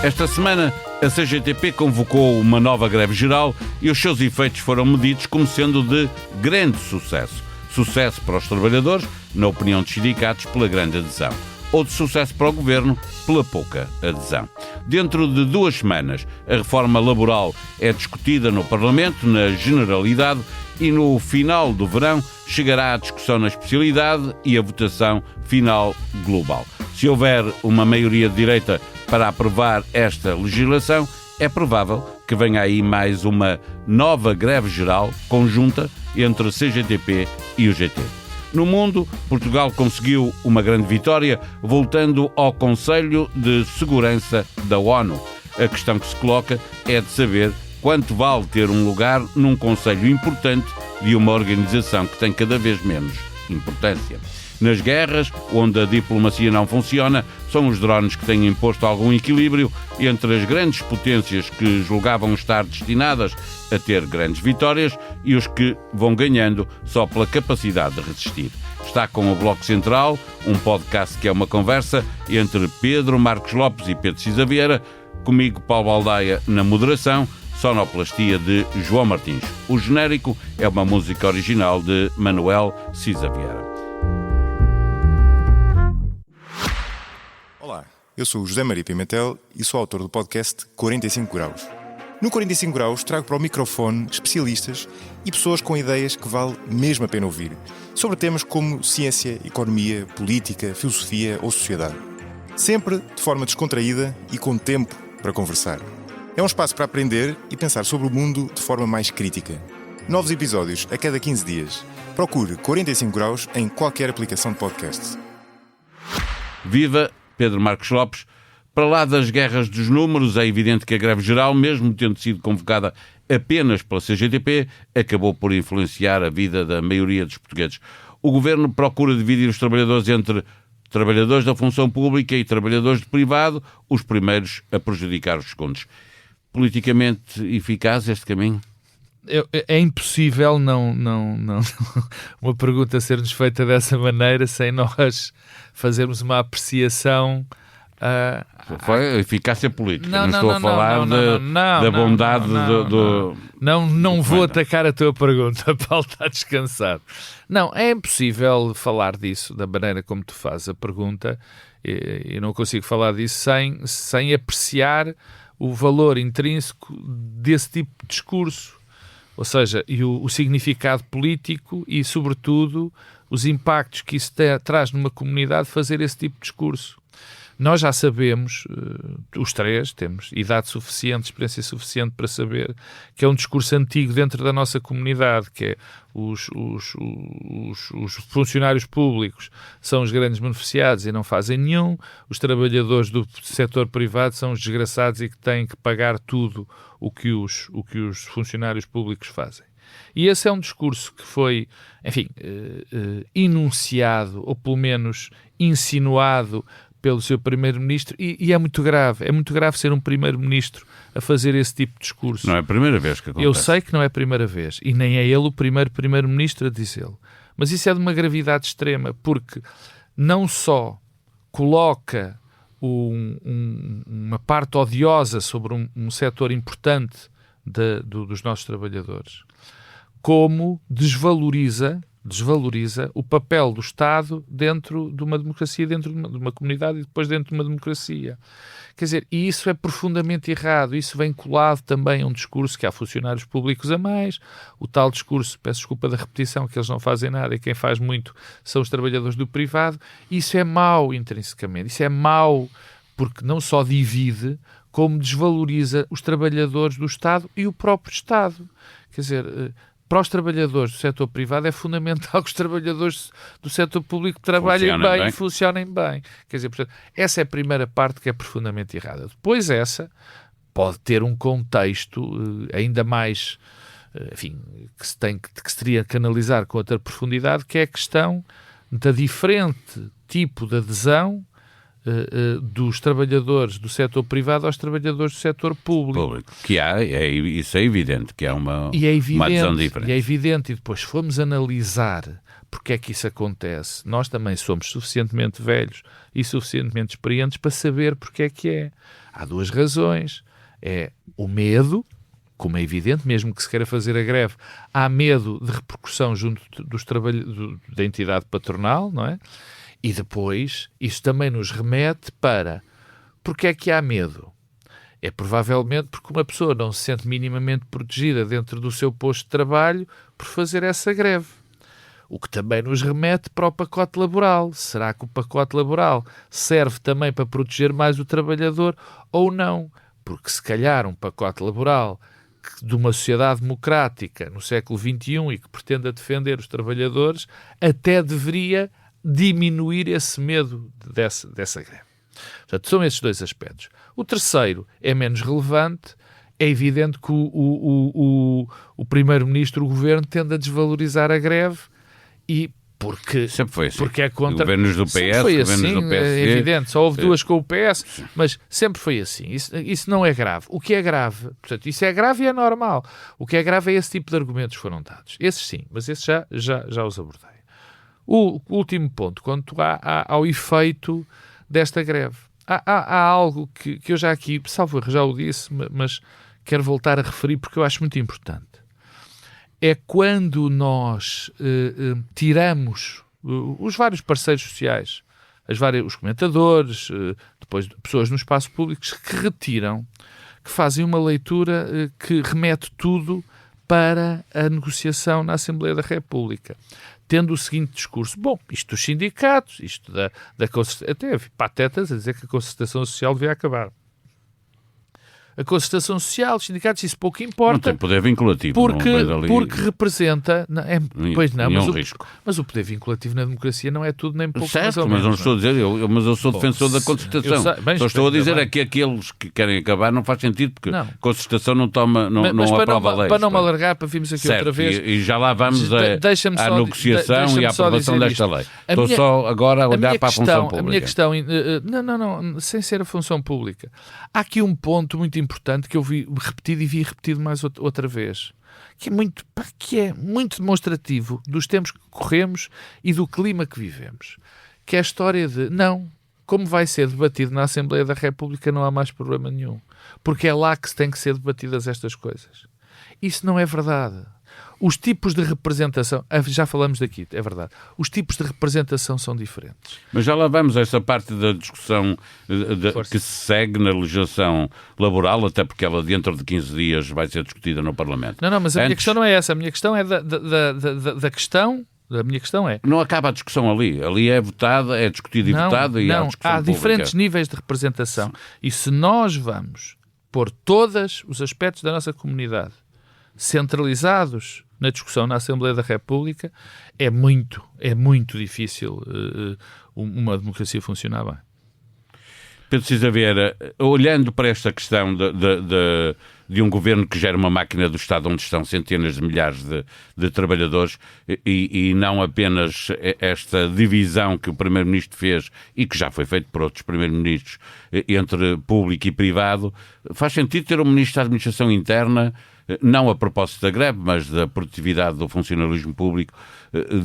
Esta semana, a CGTP convocou uma nova greve geral e os seus efeitos foram medidos como sendo de grande sucesso. Sucesso para os trabalhadores, na opinião dos sindicatos, pela grande adesão. Ou de sucesso para o Governo, pela pouca adesão. Dentro de 2 semanas, a reforma laboral é discutida no Parlamento, na generalidade, e no final do verão chegará a discussão na especialidade e a votação final global. Se houver uma maioria de direita para aprovar esta legislação, é provável que venha aí mais uma nova greve geral conjunta entre a CGTP e o GT. No mundo, Portugal conseguiu uma grande vitória, voltando ao Conselho de Segurança da ONU. A questão que se coloca é de saber quanto vale ter um lugar num conselho importante de uma organização que tem cada vez menos importância. Nas guerras, onde a diplomacia não funciona, são os drones que têm imposto algum equilíbrio entre as grandes potências que julgavam estar destinadas a ter grandes vitórias e os que vão ganhando só pela capacidade de resistir. Está com o Bloco Central, um podcast que é uma conversa entre Pedro Marcos Lopes e Pedro Cisa Vieira, comigo Paulo Baldaia na moderação, sonoplastia de João Martins. O genérico é uma música original de Manuel Cisa Vieira. Olá, eu sou o José Maria Pimentel e sou autor do podcast 45 Graus. No 45 Graus trago para o microfone especialistas e pessoas com ideias que vale mesmo a pena ouvir, sobre temas como ciência, economia, política, filosofia ou sociedade. Sempre de forma descontraída e com tempo para conversar. É um espaço para aprender e pensar sobre o mundo de forma mais crítica. Novos episódios a cada 15 dias. Procure 45 Graus em qualquer aplicação de podcast. Viva Pedro Marcos Lopes. Para lá das guerras dos números, é evidente que a greve geral, mesmo tendo sido convocada apenas pela CGTP, acabou por influenciar a vida da maioria dos portugueses. O Governo procura dividir os trabalhadores entre trabalhadores da função pública e trabalhadores do privado, os primeiros a prejudicar os segundos. Politicamente eficaz este caminho? É impossível não uma pergunta ser-nos feita dessa maneira sem nós fazermos uma apreciação. Foi eficácia política. Não estou a falar da bondade do... Não vou atacar a tua pergunta, Paulo, está descansado. Não, é impossível falar disso da maneira como tu fazes a pergunta. Eu não consigo falar disso sem apreciar o valor intrínseco desse tipo de discurso. Ou seja, e o significado político e, sobretudo, os impactos que isso traz numa comunidade fazer esse tipo de discurso. Nós já sabemos, os três, temos idade suficiente, experiência suficiente para saber que é um discurso antigo dentro da nossa comunidade, que é os funcionários públicos são os grandes beneficiados e não fazem nenhum, os trabalhadores do setor privado são os desgraçados e que têm que pagar tudo o que os funcionários públicos fazem. E esse é um discurso que foi, enfim, enunciado, ou pelo menos insinuado pelo seu primeiro-ministro, e é muito grave ser um primeiro-ministro a fazer esse tipo de discurso. Não é a primeira vez que acontece. Eu sei que não é a primeira vez, e nem é ele o primeiro-ministro a dizê-lo. Mas isso é de uma gravidade extrema, porque não só coloca uma parte odiosa sobre um setor importante dos nossos trabalhadores, como desvaloriza o papel do Estado dentro de uma democracia, dentro de uma comunidade e depois dentro de uma democracia. Quer dizer, e isso é profundamente errado. Isso vem colado também a um discurso que há funcionários públicos a mais, o tal discurso, peço desculpa da repetição, que eles não fazem nada e quem faz muito são os trabalhadores do privado. Isso é mau intrinsecamente. Isso é mau porque não só divide, como desvaloriza os trabalhadores do Estado e o próprio Estado. Quer dizer, para os trabalhadores do setor privado é fundamental que os trabalhadores do setor público trabalhem bem e funcionem bem. Quer dizer, portanto, essa é a primeira parte que é profundamente errada. Depois essa pode ter um contexto ainda mais, enfim, que se teria que analisar com outra profundidade, que é a questão da diferente tipo de adesão dos trabalhadores do setor privado aos trabalhadores do setor público. Que há, isso é evidente, que há uma adesão diferente. E é evidente, e depois fomos analisar porque é que isso acontece. Nós também somos suficientemente velhos e suficientemente experientes para saber porque é que é. Há duas razões. É o medo, como é evidente, mesmo que se queira fazer a greve, há medo de repercussão junto da entidade patronal, não é? E depois, isso também nos remete para porque é que há medo? É provavelmente porque uma pessoa não se sente minimamente protegida dentro do seu posto de trabalho por fazer essa greve. O que também nos remete para o pacote laboral. Será que o pacote laboral serve também para proteger mais o trabalhador ou não? Porque se calhar um pacote laboral de uma sociedade democrática no século XXI e que pretenda defender os trabalhadores até deveria diminuir esse medo dessa greve. Portanto, são esses dois aspectos. O terceiro é menos relevante. É evidente que o Primeiro-Ministro, o Governo, tende a desvalorizar a greve e porque... Sempre foi assim. Porque é contra... Governos do PS, governos assim, do PSD... É evidente, só houve duas com o PS, mas sempre foi assim. Isso não é grave. O que é grave, portanto, isso é grave e é normal. O que é grave é esse tipo de argumentos que foram dados. Esses sim, mas esses já os abordei. O último ponto, quanto ao efeito desta greve. Há algo que eu já aqui, salvo erro, já o disse, mas quero voltar a referir porque eu acho muito importante. É quando nós tiramos os vários parceiros sociais, os comentadores, depois pessoas no espaço público que retiram, que fazem uma leitura que remete tudo para a negociação na Assembleia da República, tendo o seguinte discurso: bom, isto dos sindicatos, isto da até havia patetas a dizer que a concertação social devia acabar. A concertação social, os sindicatos, isso pouco importa. Não tem poder vinculativo. Porque representa... Risco. Mas o poder vinculativo na democracia não é tudo nem pouco. Certo, mas não estou a dizer, mas eu sou defensor da concertação. Só estou a dizer que aqueles que querem acabar não faz sentido, porque a concertação não aprova a lei. Para não me alargar, para virmos aqui certo, outra vez... E já lá vamos à negociação e à aprovação desta lei. Estou só agora a olhar para a função pública. A minha questão... Não, sem ser a função pública. Há aqui um ponto muito importante que eu vi repetido mais outra vez, que é muito demonstrativo dos tempos que corremos e do clima que vivemos, que é a história de como vai ser debatido na Assembleia da República não há mais problema nenhum, porque é lá que se tem que ser debatidas estas coisas. Isso não é verdade. Os tipos de representação, já falamos daqui, é verdade, os tipos de representação são diferentes. Mas já lá vamos a essa parte da discussão que se segue na legislação laboral, até porque ela dentro de 15 dias vai ser discutida no Parlamento. Não, mas a minha questão não é essa, a minha questão é da questão... A minha questão é... Não acaba a discussão ali. Ali é votada, é discutido e votado e há discussão há pública. Diferentes níveis de representação. E se nós vamos pôr todos os aspectos da nossa comunidade centralizados na discussão na Assembleia da República, é muito difícil uma democracia funcionar bem. Pedro Cisa Vieira, olhando para esta questão de um governo que gera uma máquina do Estado onde estão centenas de milhares de trabalhadores e não apenas esta divisão que o Primeiro-Ministro fez e que já foi feito por outros Primeiros-Ministros entre público e privado, faz sentido ter um Ministro da Administração Interna, não a propósito da greve, mas da produtividade do funcionalismo público,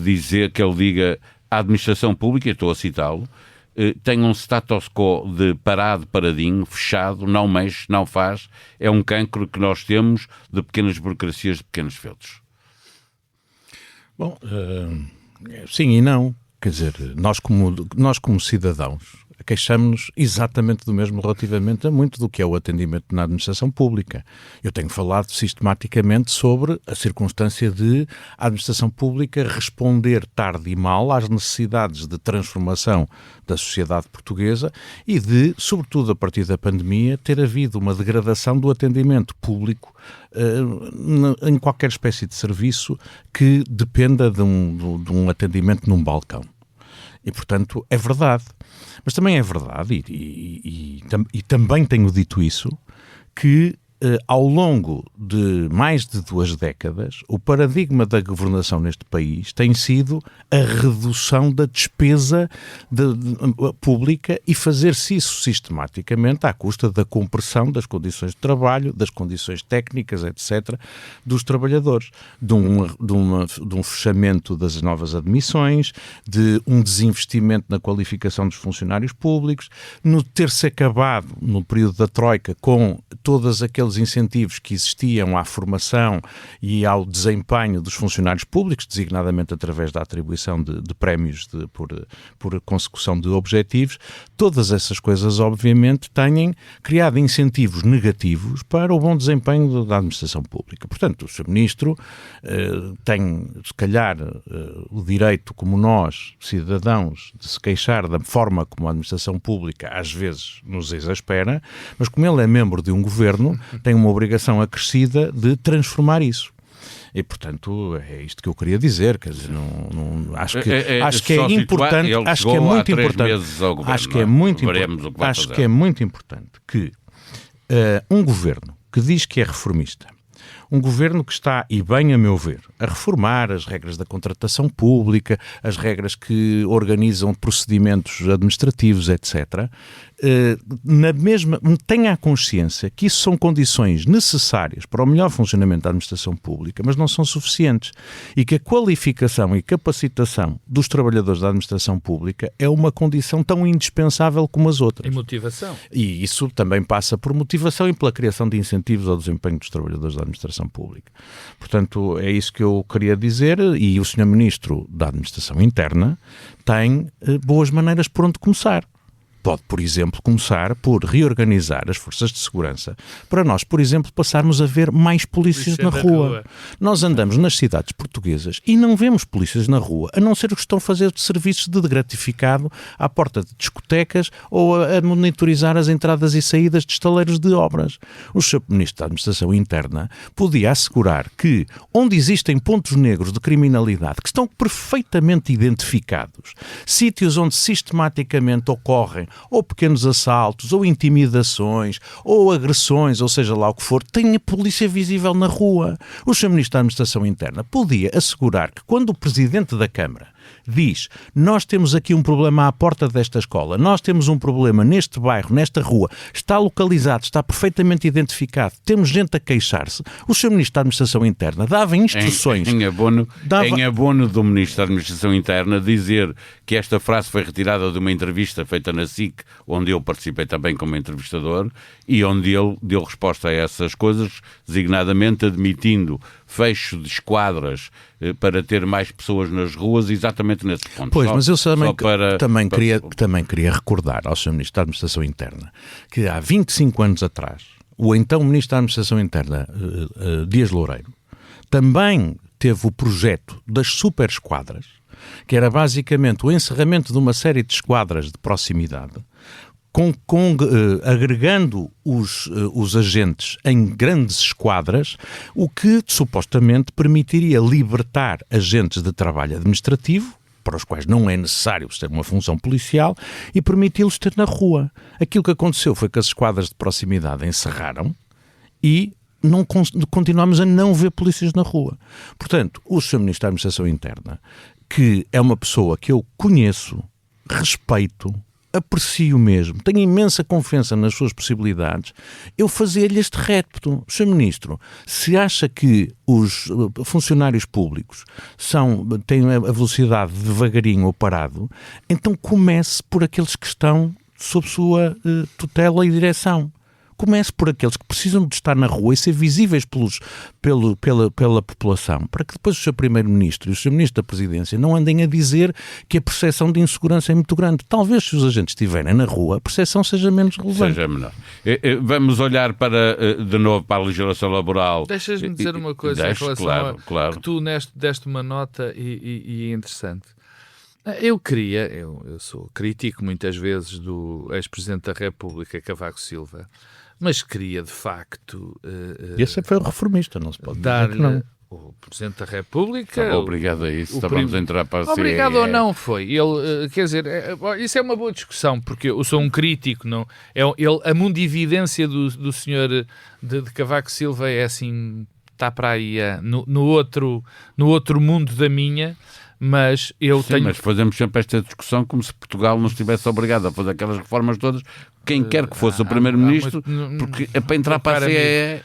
dizer que ele diga à administração pública, e estou a citá-lo, tem um status quo de parado, paradinho, fechado, não mexe, não faz, é um cancro que nós temos de pequenas burocracias, de pequenos feltros. Bom, sim e não. Quer dizer, nós como cidadãos queixamos-nos exatamente do mesmo relativamente a muito do que é o atendimento na administração pública. Eu tenho falado sistematicamente sobre a circunstância de a administração pública responder tarde e mal às necessidades de transformação da sociedade portuguesa e de, sobretudo a partir da pandemia, ter havido uma degradação do atendimento público em qualquer espécie de serviço que dependa de um atendimento num balcão. E, portanto, é verdade. Mas também é verdade, e também tenho dito isso, que ao longo de mais de 2 décadas, o paradigma da governação neste país tem sido a redução da despesa pública e fazer-se isso sistematicamente à custa da compressão das condições de trabalho, das condições técnicas, etc., dos trabalhadores, de um fechamento das novas admissões, de um desinvestimento na qualificação dos funcionários públicos, no ter-se acabado, no período da Troika, com todos aqueles incentivos que existiam à formação e ao desempenho dos funcionários públicos, designadamente através da atribuição de prémios por consecução de objetivos. Todas essas coisas, obviamente, têm criado incentivos negativos para o bom desempenho da administração pública. Portanto, o Sr. Ministro tem, se calhar, o direito, como nós, cidadãos, de se queixar da forma como a administração pública às vezes nos exaspera, mas como ele é membro de um governo, tem uma obrigação acrescida de transformar isso. E, portanto, é isto que eu queria dizer, quer dizer, acho que é importante, acho que é muito importante, acho que é muito importante que um governo que diz que é reformista, um governo que está, e bem a meu ver, a reformar as regras da contratação pública, as regras que organizam procedimentos administrativos, etc., tenha a consciência que isso são condições necessárias para o melhor funcionamento da administração pública, mas não são suficientes, e que a qualificação e capacitação dos trabalhadores da administração pública é uma condição tão indispensável como as outras. E motivação. E isso também passa por motivação e pela criação de incentivos ao desempenho dos trabalhadores da administração pública. Portanto, é isso que eu queria dizer, e o Sr. Ministro da Administração Interna tem boas maneiras por onde começar. Pode, por exemplo, começar por reorganizar as forças de segurança para nós, por exemplo, passarmos a ver mais polícias na rua. Nós andamos nas cidades portuguesas e não vemos polícias na rua, a não ser os que estão a fazer serviços de gratificado à porta de discotecas ou a monitorizar as entradas e saídas de estaleiros de obras. O Sr. Ministro da Administração Interna podia assegurar que, onde existem pontos negros de criminalidade que estão perfeitamente identificados, sítios onde sistematicamente ocorrem ou pequenos assaltos, ou intimidações, ou agressões, ou seja lá o que for, tem a polícia visível na rua. O Sr. Ministro da Administração Interna podia assegurar que quando o Presidente da Câmara diz, nós temos aqui um problema à porta desta escola, nós temos um problema neste bairro, nesta rua, está localizado, está perfeitamente identificado, temos gente a queixar-se, o Sr. Ministro da Administração Interna dava instruções... Em abono do Ministro da Administração Interna dizer que esta frase foi retirada de uma entrevista feita na SIC, onde eu participei também como entrevistador, e onde ele deu resposta a essas coisas, designadamente admitindo fecho de esquadras para ter mais pessoas nas ruas, exatamente nesse ponto. Pois, mas eu também queria recordar ao Sr. Ministro da Administração Interna que há 25 anos atrás, o então Ministro da Administração Interna, Dias Loureiro, também teve o projeto das super esquadras, que era basicamente o encerramento de uma série de esquadras de proximidade, agregando os agentes em grandes esquadras, o que supostamente permitiria libertar agentes de trabalho administrativo, para os quais não é necessário ter uma função policial, e permiti-los ter na rua. Aquilo que aconteceu foi que as esquadras de proximidade encerraram e continuamos a não ver polícias na rua. Portanto, o Sr. Ministro da Administração Interna, que é uma pessoa que eu conheço, respeito, aprecio mesmo, tenho imensa confiança nas suas possibilidades, eu fazia-lhe este repto. Sr. Ministro, se acha que os funcionários públicos têm a velocidade devagarinho ou parado, então comece por aqueles que estão sob sua tutela e direção. Comece por aqueles que precisam de estar na rua e ser visíveis pela população, para que depois o Sr. Primeiro-Ministro e o Sr. Ministro da Presidência não andem a dizer que a percepção de insegurança é muito grande. Talvez, se os agentes estiverem na rua, a percepção seja menos relevante. Seja menor. Vamos olhar de novo para a legislação laboral. Deixas-me dizer uma coisa em relação a que tu deste uma nota e é interessante. Eu sou crítico muitas vezes do ex-Presidente da República, Cavaco Silva, mas queria de facto esse foi o reformista, não se pode dizer que não. o Presidente da República... Obrigado a isso, vamos entrar para a CEE. Obrigado ou não foi. Ele, quer dizer, isso é uma boa discussão, porque eu sou um crítico, não? A mundividência do senhor de Cavaco Silva é assim, está para aí no outro mundo da minha, mas eu tenho... Mas fazemos sempre esta discussão como se Portugal não estivesse obrigado a fazer aquelas reformas todas, quem quer que fosse o Primeiro-Ministro, porque é para entrar para a CEE...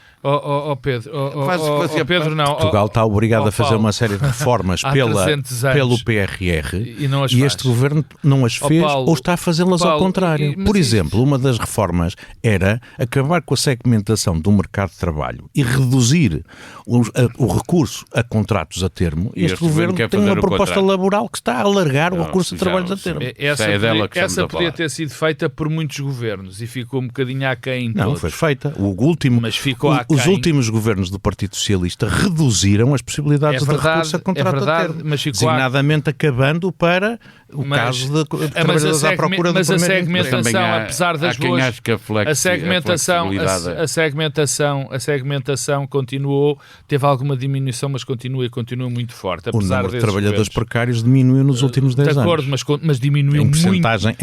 Pedro, não. Portugal está obrigado a fazer Paulo, uma série de reformas pelo PRR e, não as este governo não as fez Paulo, ou está a fazê-las ao contrário. Por exemplo, uma das reformas era acabar com a segmentação do mercado de trabalho e reduzir o recurso a contratos a termo. Este governo tem uma proposta laboral que está a alargar o recurso a trabalhos a termo. Essa podia ter sido feita por muitos governos e ficou um bocadinho aquém. Não, foi feita. Os últimos governos do Partido Socialista reduziram as possibilidades de recurso a contrato a termo, designadamente acabando para o caso de trabalhadores à procura do primeiro segmentação, apesar das boas... A segmentação continuou, teve alguma diminuição, mas continua muito forte. O número de trabalhadores precários diminuiu nos últimos 10 anos. De acordo, mas diminuiu em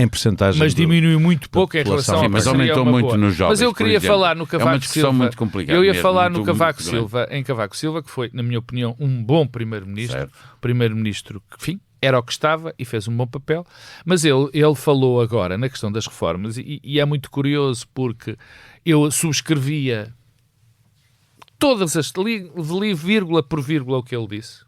percentagem. Mas diminuiu muito pouco em relação mas aumentou muito nos jovens. Mas eu queria falar no Cavaco Silva. Muito complicada. Eu ia falar no Cavaco Silva, em Cavaco Silva, que foi, na minha opinião, um bom primeiro-ministro. Primeiro-ministro que, enfim, era o que estava e fez um bom papel. Mas ele falou agora na questão das reformas e é muito curioso porque eu subscrevia todas as... li vírgula por vírgula o que ele disse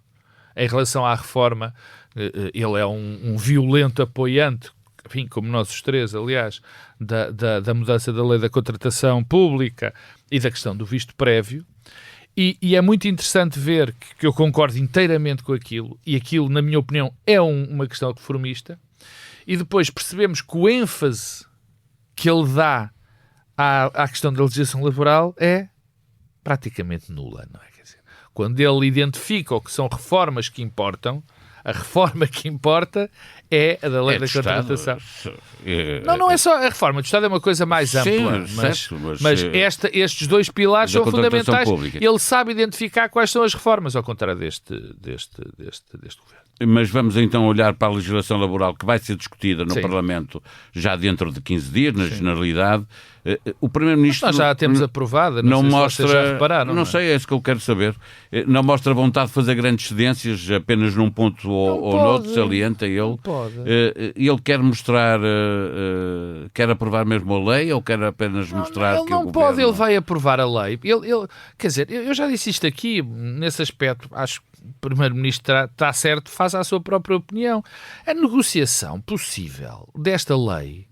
em relação à reforma. Ele é um violento apoiante, enfim, como nós os três, aliás, da mudança da lei da contratação pública e da questão do visto prévio. E é muito interessante ver que eu concordo inteiramente com aquilo, e aquilo, na minha opinião, é uma questão reformista, e depois percebemos que o ênfase que ele dá à questão da legislação laboral é praticamente nula, não é? Quer dizer, quando ele identifica o que são reformas que importam, a reforma que importa é a da lei da contratação. Não é só a reforma do Estado, é uma coisa mais ampla. Mas estes dois pilares são fundamentais. Pública. Ele sabe identificar quais são as reformas, ao contrário deste governo. Mas vamos então olhar para a legislação laboral que vai ser discutida no Sim. Parlamento já dentro de 15 dias, na generalidade. O Primeiro-Ministro... Nós já a temos aprovada, não sei mostra, se vocês já repararam. Não sei, é isso que eu quero saber. Não mostra vontade de fazer grandes cedências apenas num ponto ou noutro, salienta ele. Não pode. Ele quer mostrar, quer aprovar mesmo a lei ou quer apenas mostrar que o governo... Não pode, ele vai aprovar a lei. Quer dizer, eu já disse isto aqui, nesse aspecto, acho que o Primeiro-Ministro está certo, faz a sua própria opinião. A negociação possível desta lei,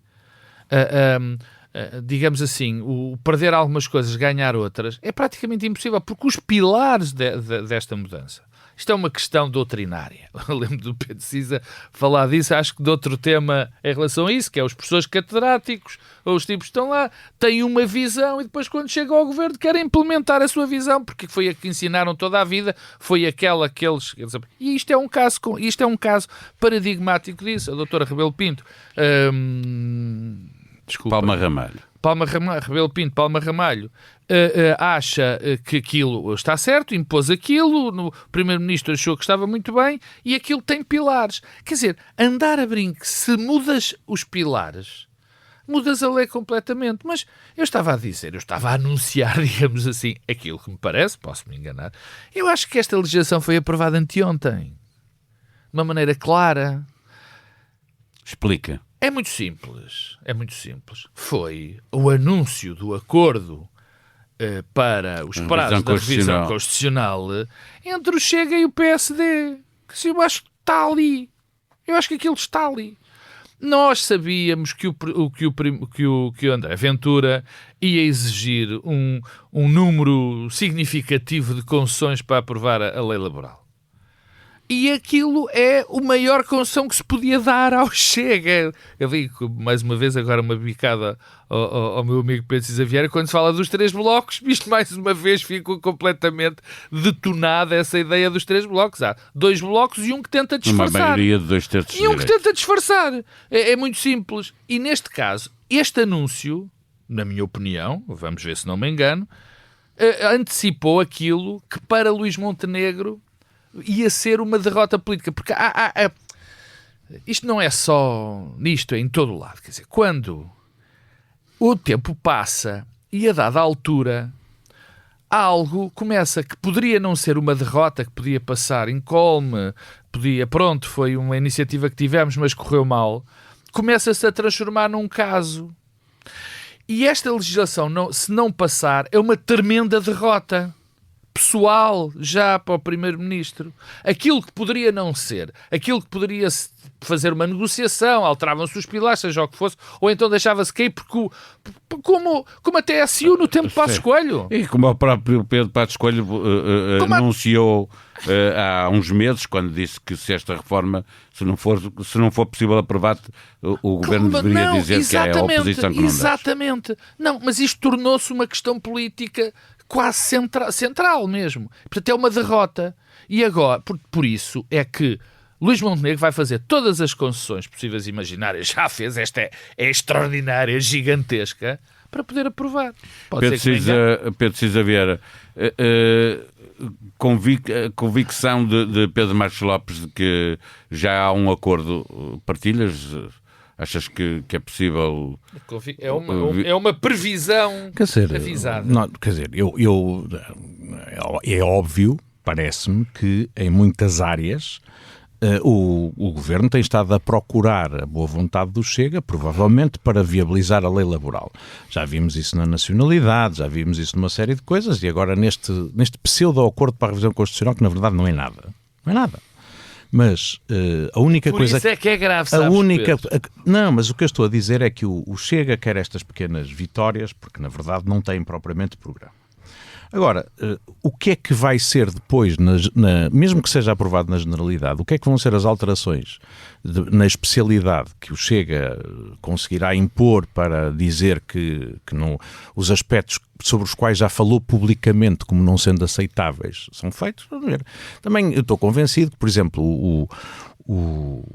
digamos assim, o perder algumas coisas, ganhar outras, é praticamente impossível, porque os pilares desta mudança, isto é uma questão doutrinária. Eu lembro do Pedro Cisa falar disso, acho que de outro tema em relação a isso, que é os professores catedráticos, ou os tipos que estão lá, têm uma visão e depois quando chegam ao governo querem implementar a sua visão, porque foi a que ensinaram toda a vida, foi aquela que eles... E isto é um caso paradigmático disso. A doutora Rebelo Pinto... Desculpa. Rebelo Pinto, Palma Ramalho, acha que aquilo está certo, impôs aquilo, o Primeiro-Ministro achou que estava muito bem e aquilo tem pilares. Quer dizer, andar a brincar, se mudas os pilares, mudas a lei completamente. Mas eu estava a anunciar, digamos assim, aquilo que me parece, posso me enganar. Eu acho que esta legislação foi aprovada anteontem, de uma maneira clara. Explica. É muito simples. Foi o anúncio do acordo para os prazos da revisão constitucional entre o Chega e o PSD. Que eu acho que está ali. Eu acho que aquilo está ali. Nós sabíamos que o André Ventura ia exigir um número significativo de concessões para aprovar a lei laboral. E aquilo é a maior concessão que se podia dar ao Chega. Eu digo, mais uma vez, agora uma bicada ao meu amigo Pedro Cisa Vieira, quando se fala dos 3 blocos, isto mais uma vez ficou completamente detonada essa ideia dos 3 blocos. Há 2 blocos e um que tenta disfarçar. Uma maioria de 2 terços. E um que tenta disfarçar. É muito simples. E neste caso, este anúncio, na minha opinião, vamos ver se não me engano, antecipou aquilo que para Luís Montenegro ia ser uma derrota política. Porque isto não é só nisto, é em todo o lado. Quer dizer, quando o tempo passa e a dada altura algo começa que poderia não ser uma derrota, que podia passar incólume, foi uma iniciativa que tivemos, mas correu mal, começa-se a transformar num caso. E esta legislação, se não passar, é uma tremenda derrota pessoal já para o Primeiro-Ministro. Aquilo que poderia não ser, aquilo que poderia fazer uma negociação, alteravam-se os pilares, seja o que fosse, ou então deixava-se cair, porque como a TSU no tempo de Passos Coelho. E como o próprio Pedro Passos Coelho anunciou há uns meses, quando disse que se esta reforma, se não for possível aprovar, o Governo deveria dizer que é a oposição que não deixa. Exatamente. Não, mas isto tornou-se uma questão política quase central mesmo. Portanto, é uma derrota. E agora, por isso, é que Luís Montenegro vai fazer todas as concessões possíveis e imaginárias. Já fez, esta é extraordinária, gigantesca, para poder aprovar. Pedro Cisa Vieira, convicção de Pedro Marcos Lopes de que já há um acordo, partilhas? Achas que é possível? É uma previsão avisada. É óbvio, parece-me, que em muitas áreas o Governo tem estado a procurar a boa vontade do Chega, provavelmente para viabilizar a lei laboral. Já vimos isso na nacionalidade, já vimos isso numa série de coisas, e agora neste pseudo-acordo para a revisão constitucional, que na verdade não é nada. Não é nada. Mas a única coisa... Por isso é que é grave, sabes, Não, mas o que eu estou a dizer é que o Chega quer estas pequenas vitórias, porque na verdade não tem propriamente programa. Agora, o que é que vai ser depois, mesmo que seja aprovado na generalidade, o que é que vão ser as alterações na especialidade que o Chega conseguirá impor para dizer que não, os aspectos sobre os quais já falou publicamente como não sendo aceitáveis são feitos? Também eu estou convencido que, por exemplo, o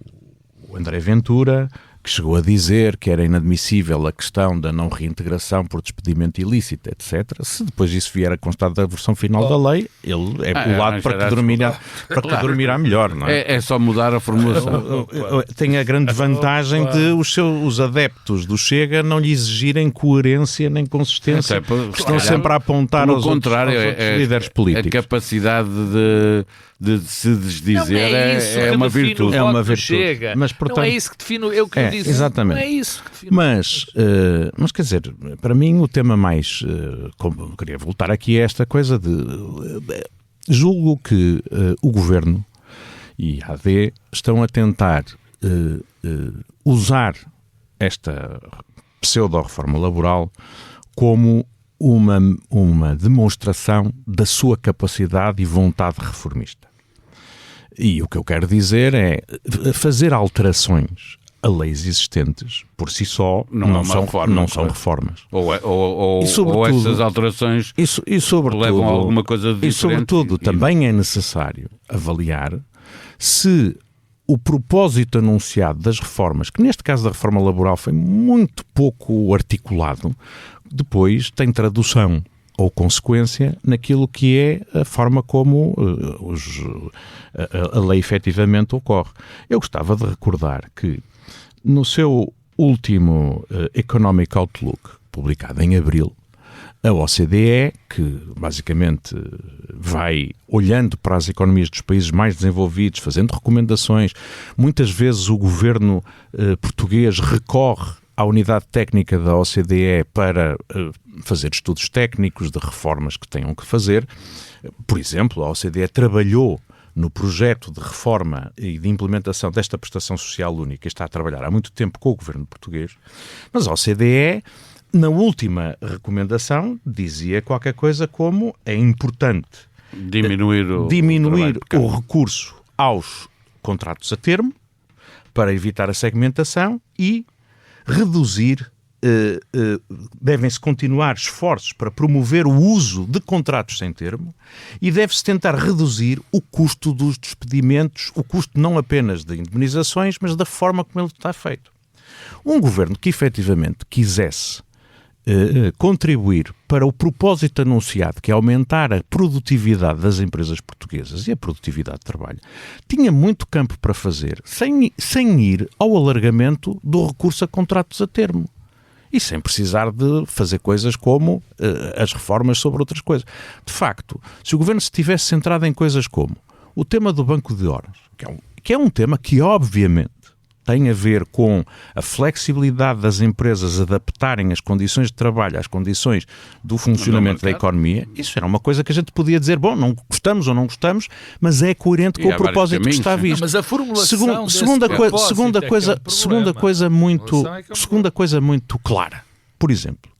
André Ventura, que chegou a dizer que era inadmissível a questão da não reintegração por despedimento ilícito, etc. Se depois isso vier a constar da versão final da lei, ele é pulado para que dormirá melhor, não é? É só mudar a formulação. Tem a grande vantagem de os adeptos do Chega não lhe exigirem coerência nem consistência, que estão sempre a apontar aos outros líderes políticos. A capacidade de se desdizer é uma virtude. É uma virtude. Chega. Mas, portanto, não é isso que define o que eu disse. Exatamente. Não é isso que define. Mas quer dizer, para mim o tema mais... eu queria voltar aqui a esta coisa de... julgo que o Governo e a AD estão a tentar usar esta pseudo-reforma laboral como uma demonstração da sua capacidade e vontade reformista. E o que eu quero dizer é fazer alterações a leis existentes, por si só, não são reformas. Ou essas alterações levam a alguma coisa diferente. E sobretudo também é necessário avaliar se o propósito anunciado das reformas, que neste caso da reforma laboral foi muito pouco articulado, depois tem tradução ou consequência naquilo que é a forma como a lei efetivamente ocorre. Eu gostava de recordar que no seu último Economic Outlook, publicado em abril, a OCDE, que basicamente vai olhando para as economias dos países mais desenvolvidos, fazendo recomendações, muitas vezes o governo português recorre à unidade técnica da OCDE para fazer estudos técnicos de reformas que tenham que fazer. Por exemplo, a OCDE trabalhou no projeto de reforma e de implementação desta prestação social única, está a trabalhar há muito tempo com o governo português, mas a OCDE, na última recomendação, dizia qualquer coisa como é importante diminuir o recurso aos contratos a termo para evitar a segmentação e reduzir, devem-se continuar esforços para promover o uso de contratos sem termo e deve-se tentar reduzir o custo dos despedimentos, o custo não apenas de indemnizações, mas da forma como ele está feito. Um governo que efetivamente quisesse contribuir para o propósito anunciado, que é aumentar a produtividade das empresas portuguesas e a produtividade de trabalho, tinha muito campo para fazer, sem ir ao alargamento do recurso a contratos a termo. E sem precisar de fazer coisas como as reformas sobre outras coisas. De facto, se o Governo se tivesse centrado em coisas como o tema do banco de horas, que é um tema que obviamente tem a ver com a flexibilidade das empresas adaptarem as condições de trabalho às condições do funcionamento da economia, isso era uma coisa que a gente podia dizer, bom, não gostamos ou não gostamos, mas é coerente com o propósito que está visto. Mas a formulação segunda coisa muito clara. Por exemplo,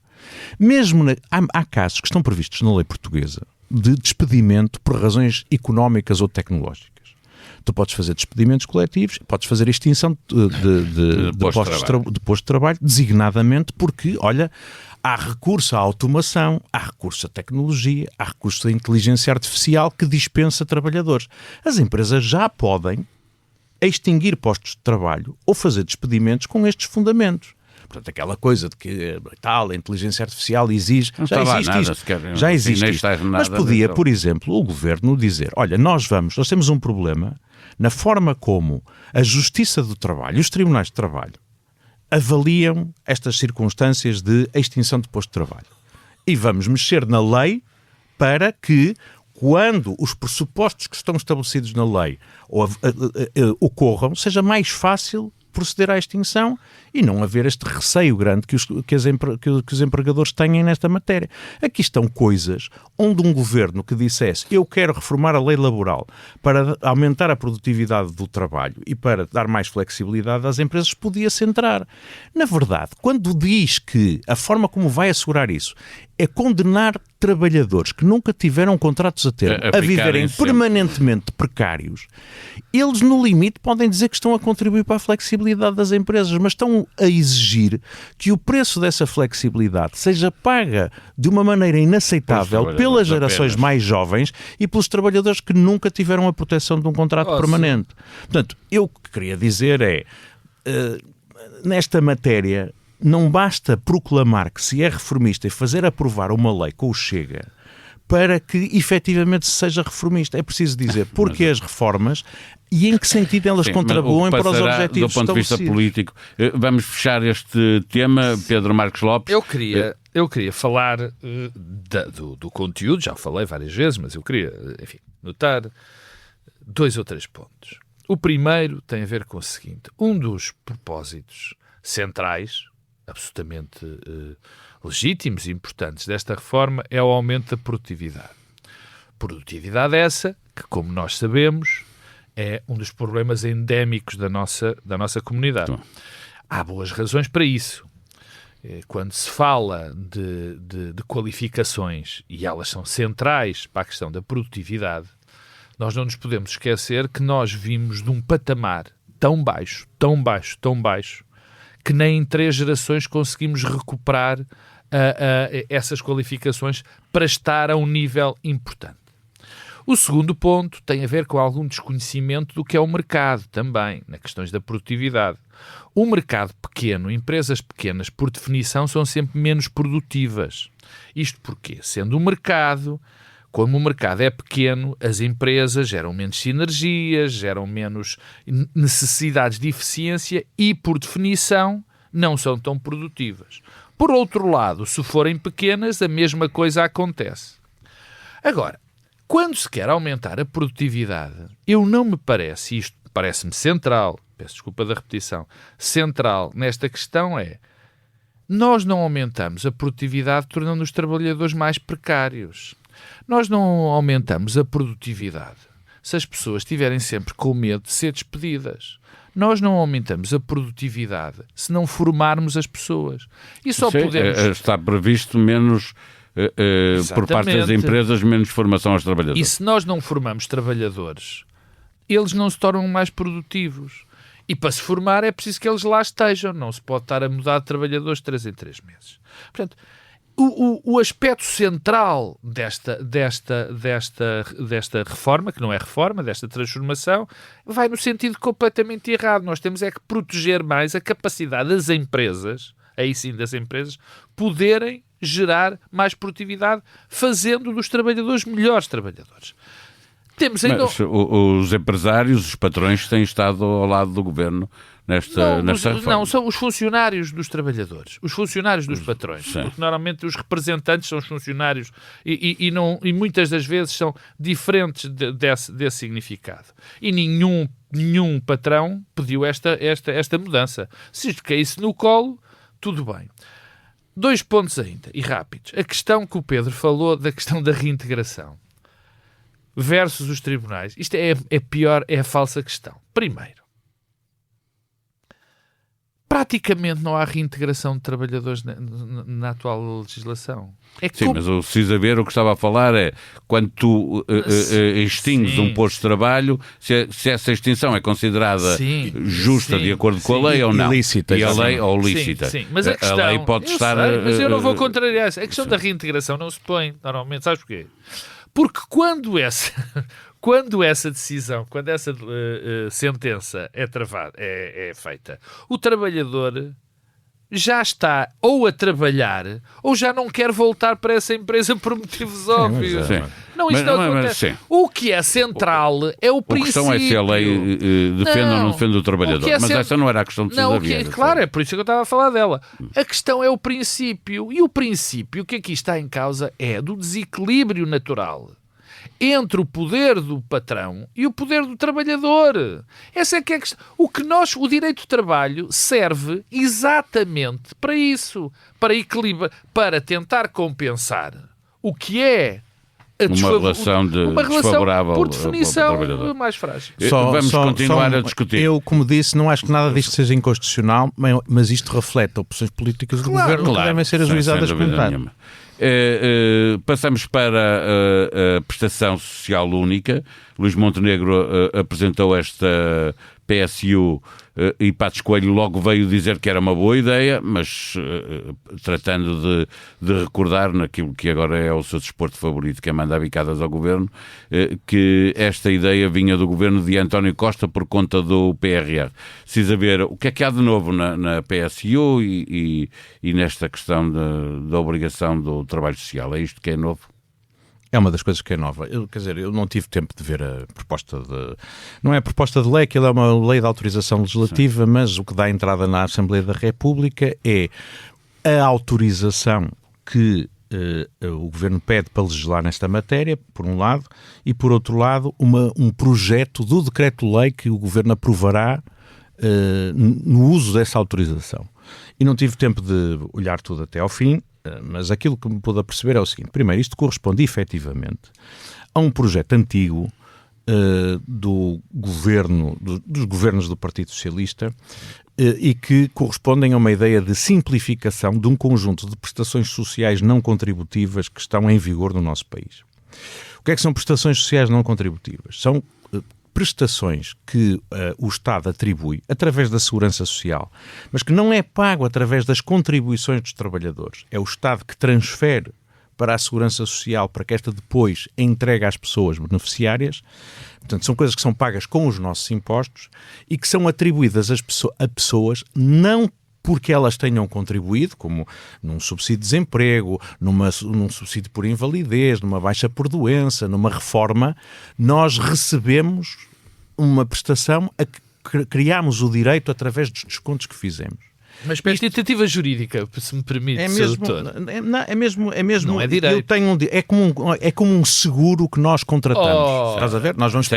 mesmo há casos que estão previstos na lei portuguesa de despedimento por razões económicas ou tecnológicas. Tu podes fazer despedimentos coletivos, podes fazer extinção de postos de trabalho, designadamente porque, olha, há recurso à automação, há recurso à tecnologia, há recurso à inteligência artificial que dispensa trabalhadores. As empresas já podem extinguir postos de trabalho ou fazer despedimentos com estes fundamentos. Portanto, aquela coisa de que a inteligência artificial exige... Já existe isto. Mas podia, por exemplo, o Governo dizer, olha, nós temos um problema na forma como a Justiça do Trabalho e os Tribunais de Trabalho avaliam estas circunstâncias de extinção de posto de trabalho. E vamos mexer na lei para que, quando os pressupostos que estão estabelecidos na lei ocorram, seja mais fácil proceder à extinção e não haver este receio grande que os empregadores têm nesta matéria. Aqui estão coisas onde um governo que dissesse eu quero reformar a lei laboral para aumentar a produtividade do trabalho e para dar mais flexibilidade às empresas podia centrar. Na verdade, quando diz que a forma como vai assegurar isso é condenar trabalhadores que nunca tiveram contratos a termo a viverem permanentemente precários, eles no limite podem dizer que estão a contribuir para a flexibilidade das empresas, mas estão a exigir que o preço dessa flexibilidade seja paga de uma maneira inaceitável pelas gerações mais jovens e pelos trabalhadores que nunca tiveram a proteção de um contrato permanente. Portanto, eu o que queria dizer é, nesta matéria, não basta proclamar que se é reformista e fazer aprovar uma lei com o Chega para que efetivamente se seja reformista. É preciso dizer porque as reformas e em que sentido elas contribuem para os objetivos estabelecidos. Do ponto de vista político, vamos fechar este tema, Pedro Marcos Lopes. Eu queria falar do conteúdo, já falei várias vezes, mas eu queria, enfim, notar 2 ou 3 pontos. O primeiro tem a ver com o seguinte: um dos propósitos centrais, absolutamente legítimos e importantes desta reforma é o aumento da produtividade. Produtividade essa que, como nós sabemos, é um dos problemas endémicos da nossa comunidade. Há boas razões para isso. Quando se fala de qualificações, e elas são centrais para a questão da produtividade, nós não nos podemos esquecer que nós vimos de um patamar tão baixo, que nem em 3 gerações conseguimos recuperar essas qualificações para estar a um nível importante. O segundo ponto tem a ver com algum desconhecimento do que é o mercado também, nas questões da produtividade. O mercado pequeno, empresas pequenas, por definição, são sempre menos produtivas. Isto porquê? Sendo um mercado, como o mercado é pequeno, as empresas geram menos sinergias, geram menos necessidades de eficiência e, por definição, não são tão produtivas. Por outro lado, se forem pequenas, a mesma coisa acontece. Agora, quando se quer aumentar a produtividade, isto parece-me central, peço desculpa da repetição, central nesta questão nós não aumentamos a produtividade tornando os trabalhadores mais precários. Nós não aumentamos a produtividade se as pessoas estiverem sempre com medo de ser despedidas. Nós não aumentamos a produtividade se não formarmos as pessoas. E só podemos... Está previsto menos... por parte das empresas, menos formação aos trabalhadores. E se nós não formamos trabalhadores, eles não se tornam mais produtivos. E para se formar é preciso que eles lá estejam. Não se pode estar a mudar de trabalhadores 3 em 3 meses. Portanto, o aspecto central desta reforma, que não é reforma, desta transformação, vai no sentido completamente errado. Nós temos é que proteger mais a capacidade das empresas, aí sim das empresas, poderem gerar mais produtividade, fazendo dos trabalhadores melhores trabalhadores. Temos ainda... Mas os empresários, os patrões têm estado ao lado do governo nesta reforma. Não, são os funcionários dos trabalhadores, os funcionários dos patrões, Sim. porque normalmente os representantes são os funcionários e muitas das vezes são diferentes desse significado. E nenhum patrão pediu esta mudança. Se isto caísse no colo, tudo bem. 2 pontos ainda, e rápidos. A questão que o Pedro falou da questão da reintegração versus os tribunais. Isto é pior, é a falsa questão. Primeiro, praticamente não há reintegração de trabalhadores na atual legislação. Sim, mas o preciso ver, o que estava a falar é quando tu extingues um posto de trabalho, se essa extinção é considerada justa de acordo com a lei ou não. Ilícita. E a lei ou lícita. Sim. Mas a questão, lei pode estar... mas eu não vou contrariar isso. A questão da reintegração não se põe normalmente. Sabes porquê? Porque quando essa decisão, quando essa sentença é travada, é feita, o trabalhador já está ou a trabalhar ou já não quer voltar para essa empresa por motivos óbvios. Não, isto não acontece. O que é central é o princípio. A questão é se a lei defende ou não defende o trabalhador. Mas essa não era a questão de cidadania. Claro, é por isso que eu estava a falar dela. A questão é o princípio. E o princípio que aqui está em causa é do desequilíbrio natural entre o poder do patrão e o poder do trabalhador. Essa é que é a questão. O direito do trabalho serve exatamente para isso, para equilibrar, para tentar compensar o que é uma relação desfavorável por definição ao trabalhador. Mais frágil. Vamos continuar a discutir. Eu, como disse, não acho que nada disto seja inconstitucional, mas isto reflete opções políticas do governo que devem ser ajuizadas como tal. Passamos para a prestação social única. Luís Montenegro apresentou esta PSU e Passos Coelho logo veio dizer que era uma boa ideia, mas tratando de recordar naquilo que agora é o seu desporto favorito, que é mandar bicadas ao governo, que esta ideia vinha do governo de António Costa por conta do PRR. Precisa ver o que é que há de novo na PSU e nesta questão da obrigação do trabalho social. É isto que é novo? É uma das coisas que é nova. Eu não tive tempo de ver a proposta de... Não é a proposta de lei, que é uma lei de autorização legislativa, sim, mas o que dá entrada na Assembleia da República é a autorização que o Governo pede para legislar nesta matéria, por um lado, e por outro lado, um projeto do decreto-lei que o Governo aprovará no uso dessa autorização. E não tive tempo de olhar tudo até ao fim, mas aquilo que me pude aperceber é o seguinte. Primeiro, isto corresponde efetivamente a um projeto antigo dos governos do Partido Socialista e que correspondem a uma ideia de simplificação de um conjunto de prestações sociais não contributivas que estão em vigor no nosso país. O que é que são prestações sociais não contributivas? São prestações que o Estado atribui através da Segurança Social, mas que não é pago através das contribuições dos trabalhadores. É o Estado que transfere para a Segurança Social para que esta depois entregue às pessoas beneficiárias. Portanto, são coisas que são pagas com os nossos impostos e que são atribuídas a pessoas não porque elas tenham contribuído, como num subsídio de desemprego, num subsídio por invalidez, numa baixa por doença, numa reforma, nós recebemos uma prestação a que criámos o direito através dos descontos que fizemos. Mas para a tentativa jurídica, se me permite, é mesmo. Não é direito. É como um seguro que nós contratamos. Estás a ver? Nós vamos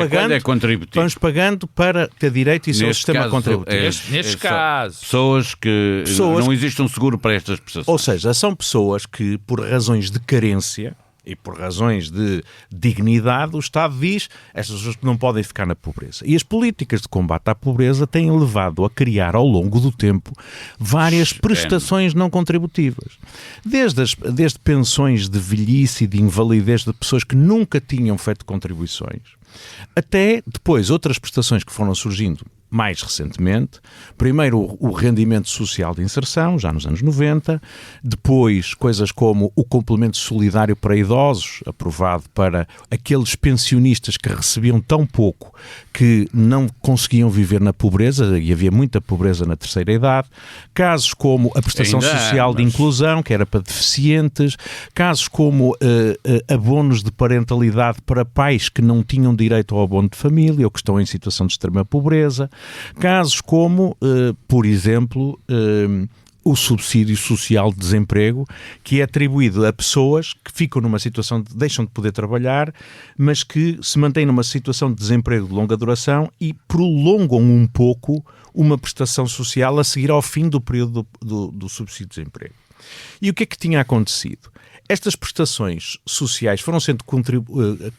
pagando para ter direito e isso é o sistema contributivo. Neste caso. Pessoas que não existe um seguro para estas prestações. Ou seja, são pessoas que, por razões de carência e por razões de dignidade, o Estado diz estas pessoas que não podem ficar na pobreza. E as políticas de combate à pobreza têm levado a criar ao longo do tempo várias prestações não contributivas. Desde pensões de velhice e de invalidez de pessoas que nunca tinham feito contribuições, Até depois outras prestações que foram surgindo mais recentemente. Primeiro o rendimento social de inserção, já nos anos 90, depois coisas como o complemento solidário para idosos, aprovado para aqueles pensionistas que recebiam tão pouco que não conseguiam viver na pobreza, e havia muita pobreza na terceira idade, casos como a prestação social de inclusão, que era para deficientes, casos como abonos de parentalidade para pais que não tinham direito ao abono de família ou que estão em situação de extrema pobreza, casos como, por exemplo, o subsídio social de desemprego, que é atribuído a pessoas que ficam numa situação de deixam de poder trabalhar, mas que se mantêm numa situação de desemprego de longa duração e prolongam um pouco uma prestação social a seguir ao fim do período do subsídio de desemprego. E o que é que tinha acontecido? Estas prestações sociais foram sendo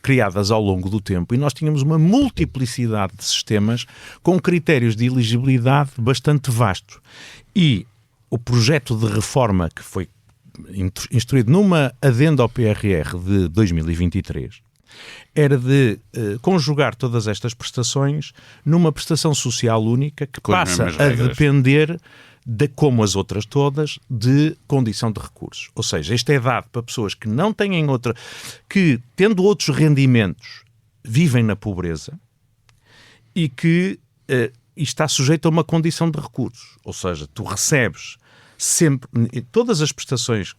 criadas ao longo do tempo e nós tínhamos uma multiplicidade de sistemas com critérios de elegibilidade bastante vastos. E o projeto de reforma que foi instruído numa adenda ao PRR de 2023 era de conjugar todas estas prestações numa prestação social única que passa a depender como as outras todas, de condição de recursos. Ou seja, isto é dado para pessoas que não têm outra, que tendo outros rendimentos vivem na pobreza e que está sujeito a uma condição de recursos. Ou seja, tu recebes sempre, todas as prestações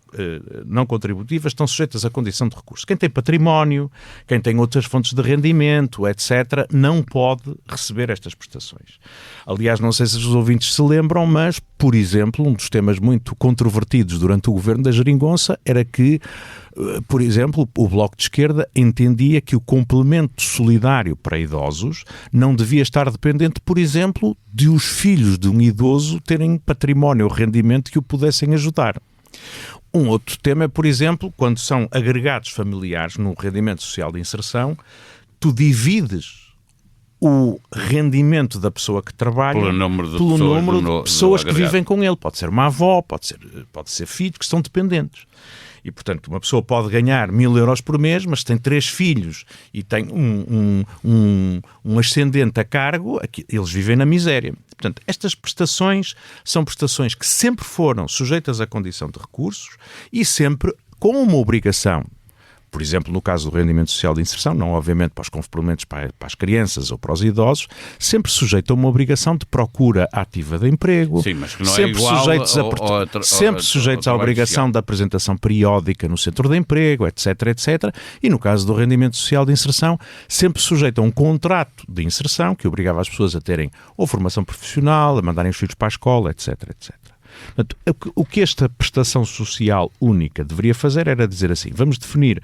não contributivas estão sujeitas à condição de recurso. Quem tem património, quem tem outras fontes de rendimento, etc., não pode receber estas prestações. Aliás, não sei se os ouvintes se lembram, mas, por exemplo, um dos temas muito controvertidos durante o governo da Geringonça era que, por exemplo, o Bloco de Esquerda entendia que o complemento solidário para idosos não devia estar dependente, por exemplo, de os filhos de um idoso terem património ou rendimento que o pudessem ajudar. Um outro tema é, por exemplo, quando são agregados familiares no rendimento social de inserção, tu divides o rendimento da pessoa que trabalha pelo número de pessoas que vivem com ele. Pode ser uma avó, pode ser filhos que são dependentes. E, portanto, uma pessoa pode ganhar 1.000 euros por mês, mas tem 3 filhos e tem um ascendente a cargo, eles vivem na miséria. Portanto, estas prestações são prestações que sempre foram sujeitas à condição de recursos e sempre com uma obrigação. Por exemplo, no caso do rendimento social de inserção, não obviamente para os complementos para as crianças ou para os idosos, sempre sujeito a uma obrigação de procura ativa de emprego, sim, mas que não sempre é igual sujeitos à obrigação da apresentação periódica no centro de emprego, etc, etc. E no caso do rendimento social de inserção, sempre sujeito a um contrato de inserção que obrigava as pessoas a terem ou formação profissional, a mandarem os filhos para a escola, etc, etc. Portanto, o que esta prestação social única deveria fazer era dizer assim, vamos definir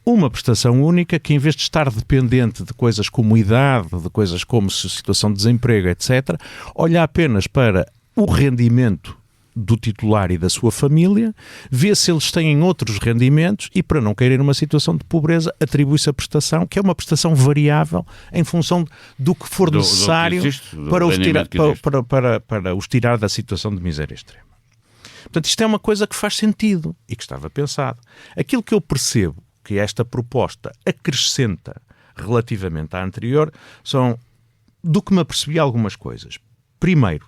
uma prestação única que, em vez de estar dependente de coisas como idade, de coisas como situação de desemprego, etc., olha apenas para o rendimento do titular e da sua família, vê se eles têm outros rendimentos e, para não caírem numa situação de pobreza, atribui-se a prestação, que é uma prestação variável em função do que for necessário para os tirar da situação de miséria extrema. Portanto, isto é uma coisa que faz sentido e que estava pensado. Aquilo que eu percebo que esta proposta acrescenta relativamente à anterior são, do que me apercebi, algumas coisas. Primeiro,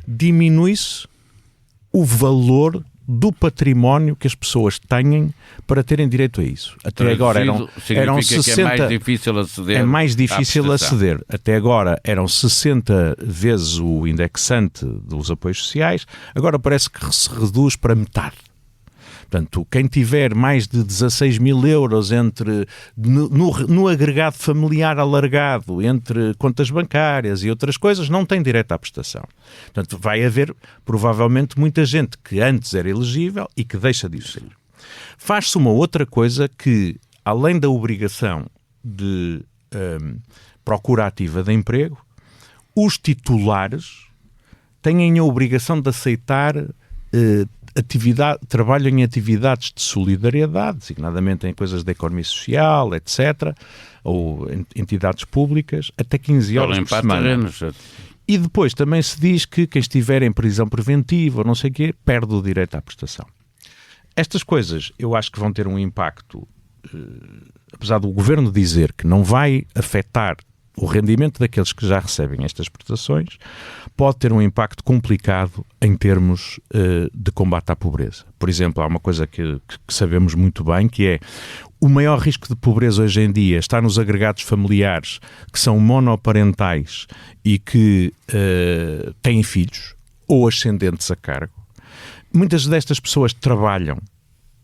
diminui-se o valor do património que as pessoas têm para terem direito a isso. Até agora eram 60... é mais difícil aceder. É mais difícil aceder. Até agora eram 60 vezes o indexante dos apoios sociais, agora parece que se reduz para metade. Portanto, quem tiver mais de 16.000 euros no agregado familiar alargado, entre contas bancárias e outras coisas, não tem direito à prestação. Portanto, vai haver, provavelmente, muita gente que antes era elegível e que deixa disso sair. Faz-se uma outra coisa que, além da obrigação de procura ativa de emprego, os têm a obrigação de aceitar trabalho em atividades de solidariedade, designadamente em coisas da economia social, etc., ou entidades públicas, até 15 horas por semana. Terrenos. E depois também se diz que quem estiver em prisão preventiva ou não sei o quê, perde o direito à prestação. Estas coisas eu acho que vão ter um impacto apesar do Governo dizer que não vai afetar o rendimento daqueles que já recebem estas prestações, pode ter um impacto complicado em termos de combate à pobreza. Por exemplo, há uma coisa que sabemos muito bem, que é o maior risco de pobreza hoje em dia está nos agregados familiares que são monoparentais e que têm filhos ou ascendentes a cargo. Muitas destas pessoas trabalham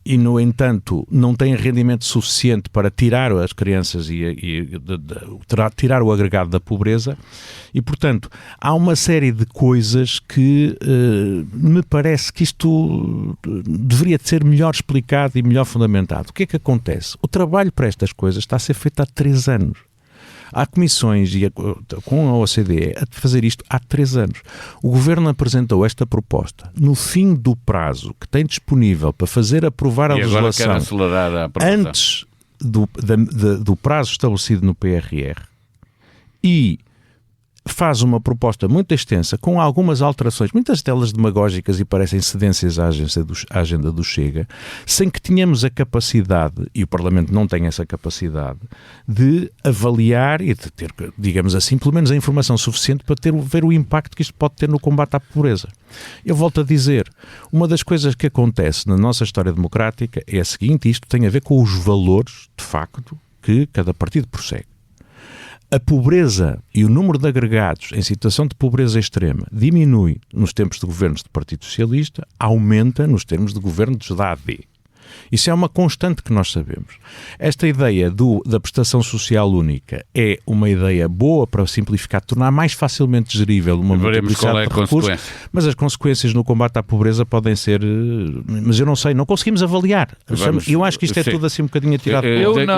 e, no entanto, não têm rendimento suficiente para tirar as crianças tirar o agregado da pobreza e, portanto, há uma série de coisas que me parece que isto deveria de ser melhor explicado e melhor fundamentado. O que é que acontece? O trabalho para estas coisas está a ser feito há 3 anos. Há comissões com a OCDE a fazer isto há 3 anos. O Governo apresentou esta proposta no fim do prazo que tem disponível para fazer aprovar a legislação quer acelerar a aprovação antes do prazo estabelecido no PRR e faz uma proposta muito extensa, com algumas alterações, muitas delas demagógicas e parecem cedências à agenda do Chega, sem que tenhamos a capacidade, e o Parlamento não tem essa capacidade, de avaliar e de ter, digamos assim, pelo menos a informação suficiente para ver o impacto que isto pode ter no combate à pobreza. Eu volto a dizer, uma das coisas que acontece na nossa história democrática é a seguinte: isto tem a ver com os valores, de facto, que cada partido prossegue. A pobreza e o número de agregados em situação de pobreza extrema diminui nos tempos de governos do Partido Socialista, aumenta nos termos de governos da AD. Isso é uma constante que nós sabemos. Esta ideia da prestação social única é uma ideia boa para simplificar, tornar mais facilmente gerível uma multiplicidade de recursos, mas as consequências no combate à pobreza podem ser... Mas eu não sei, não conseguimos avaliar. Eu acho que isto é tudo assim um bocadinho atirado.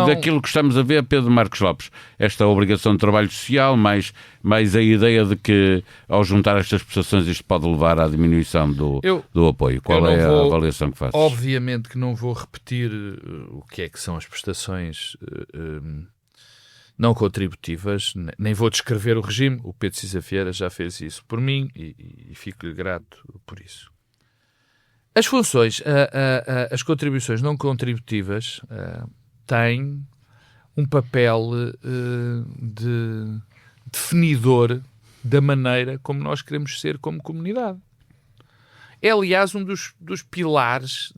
Daquilo que estamos a ver, Pedro Marcos Lopes, esta obrigação de trabalho social, mais a ideia de que, ao juntar estas prestações, isto pode levar à diminuição do apoio. Qual é a avaliação que fazes? Obviamente que não vou repetir o que é que são as prestações não contributivas, nem vou descrever o regime. O Pedro Cisa Vieira já fez isso por mim e fico-lhe grato por isso. As funções, as contribuições não contributivas têm um papel de definidor da maneira como nós queremos ser como comunidade. É, aliás, um dos pilares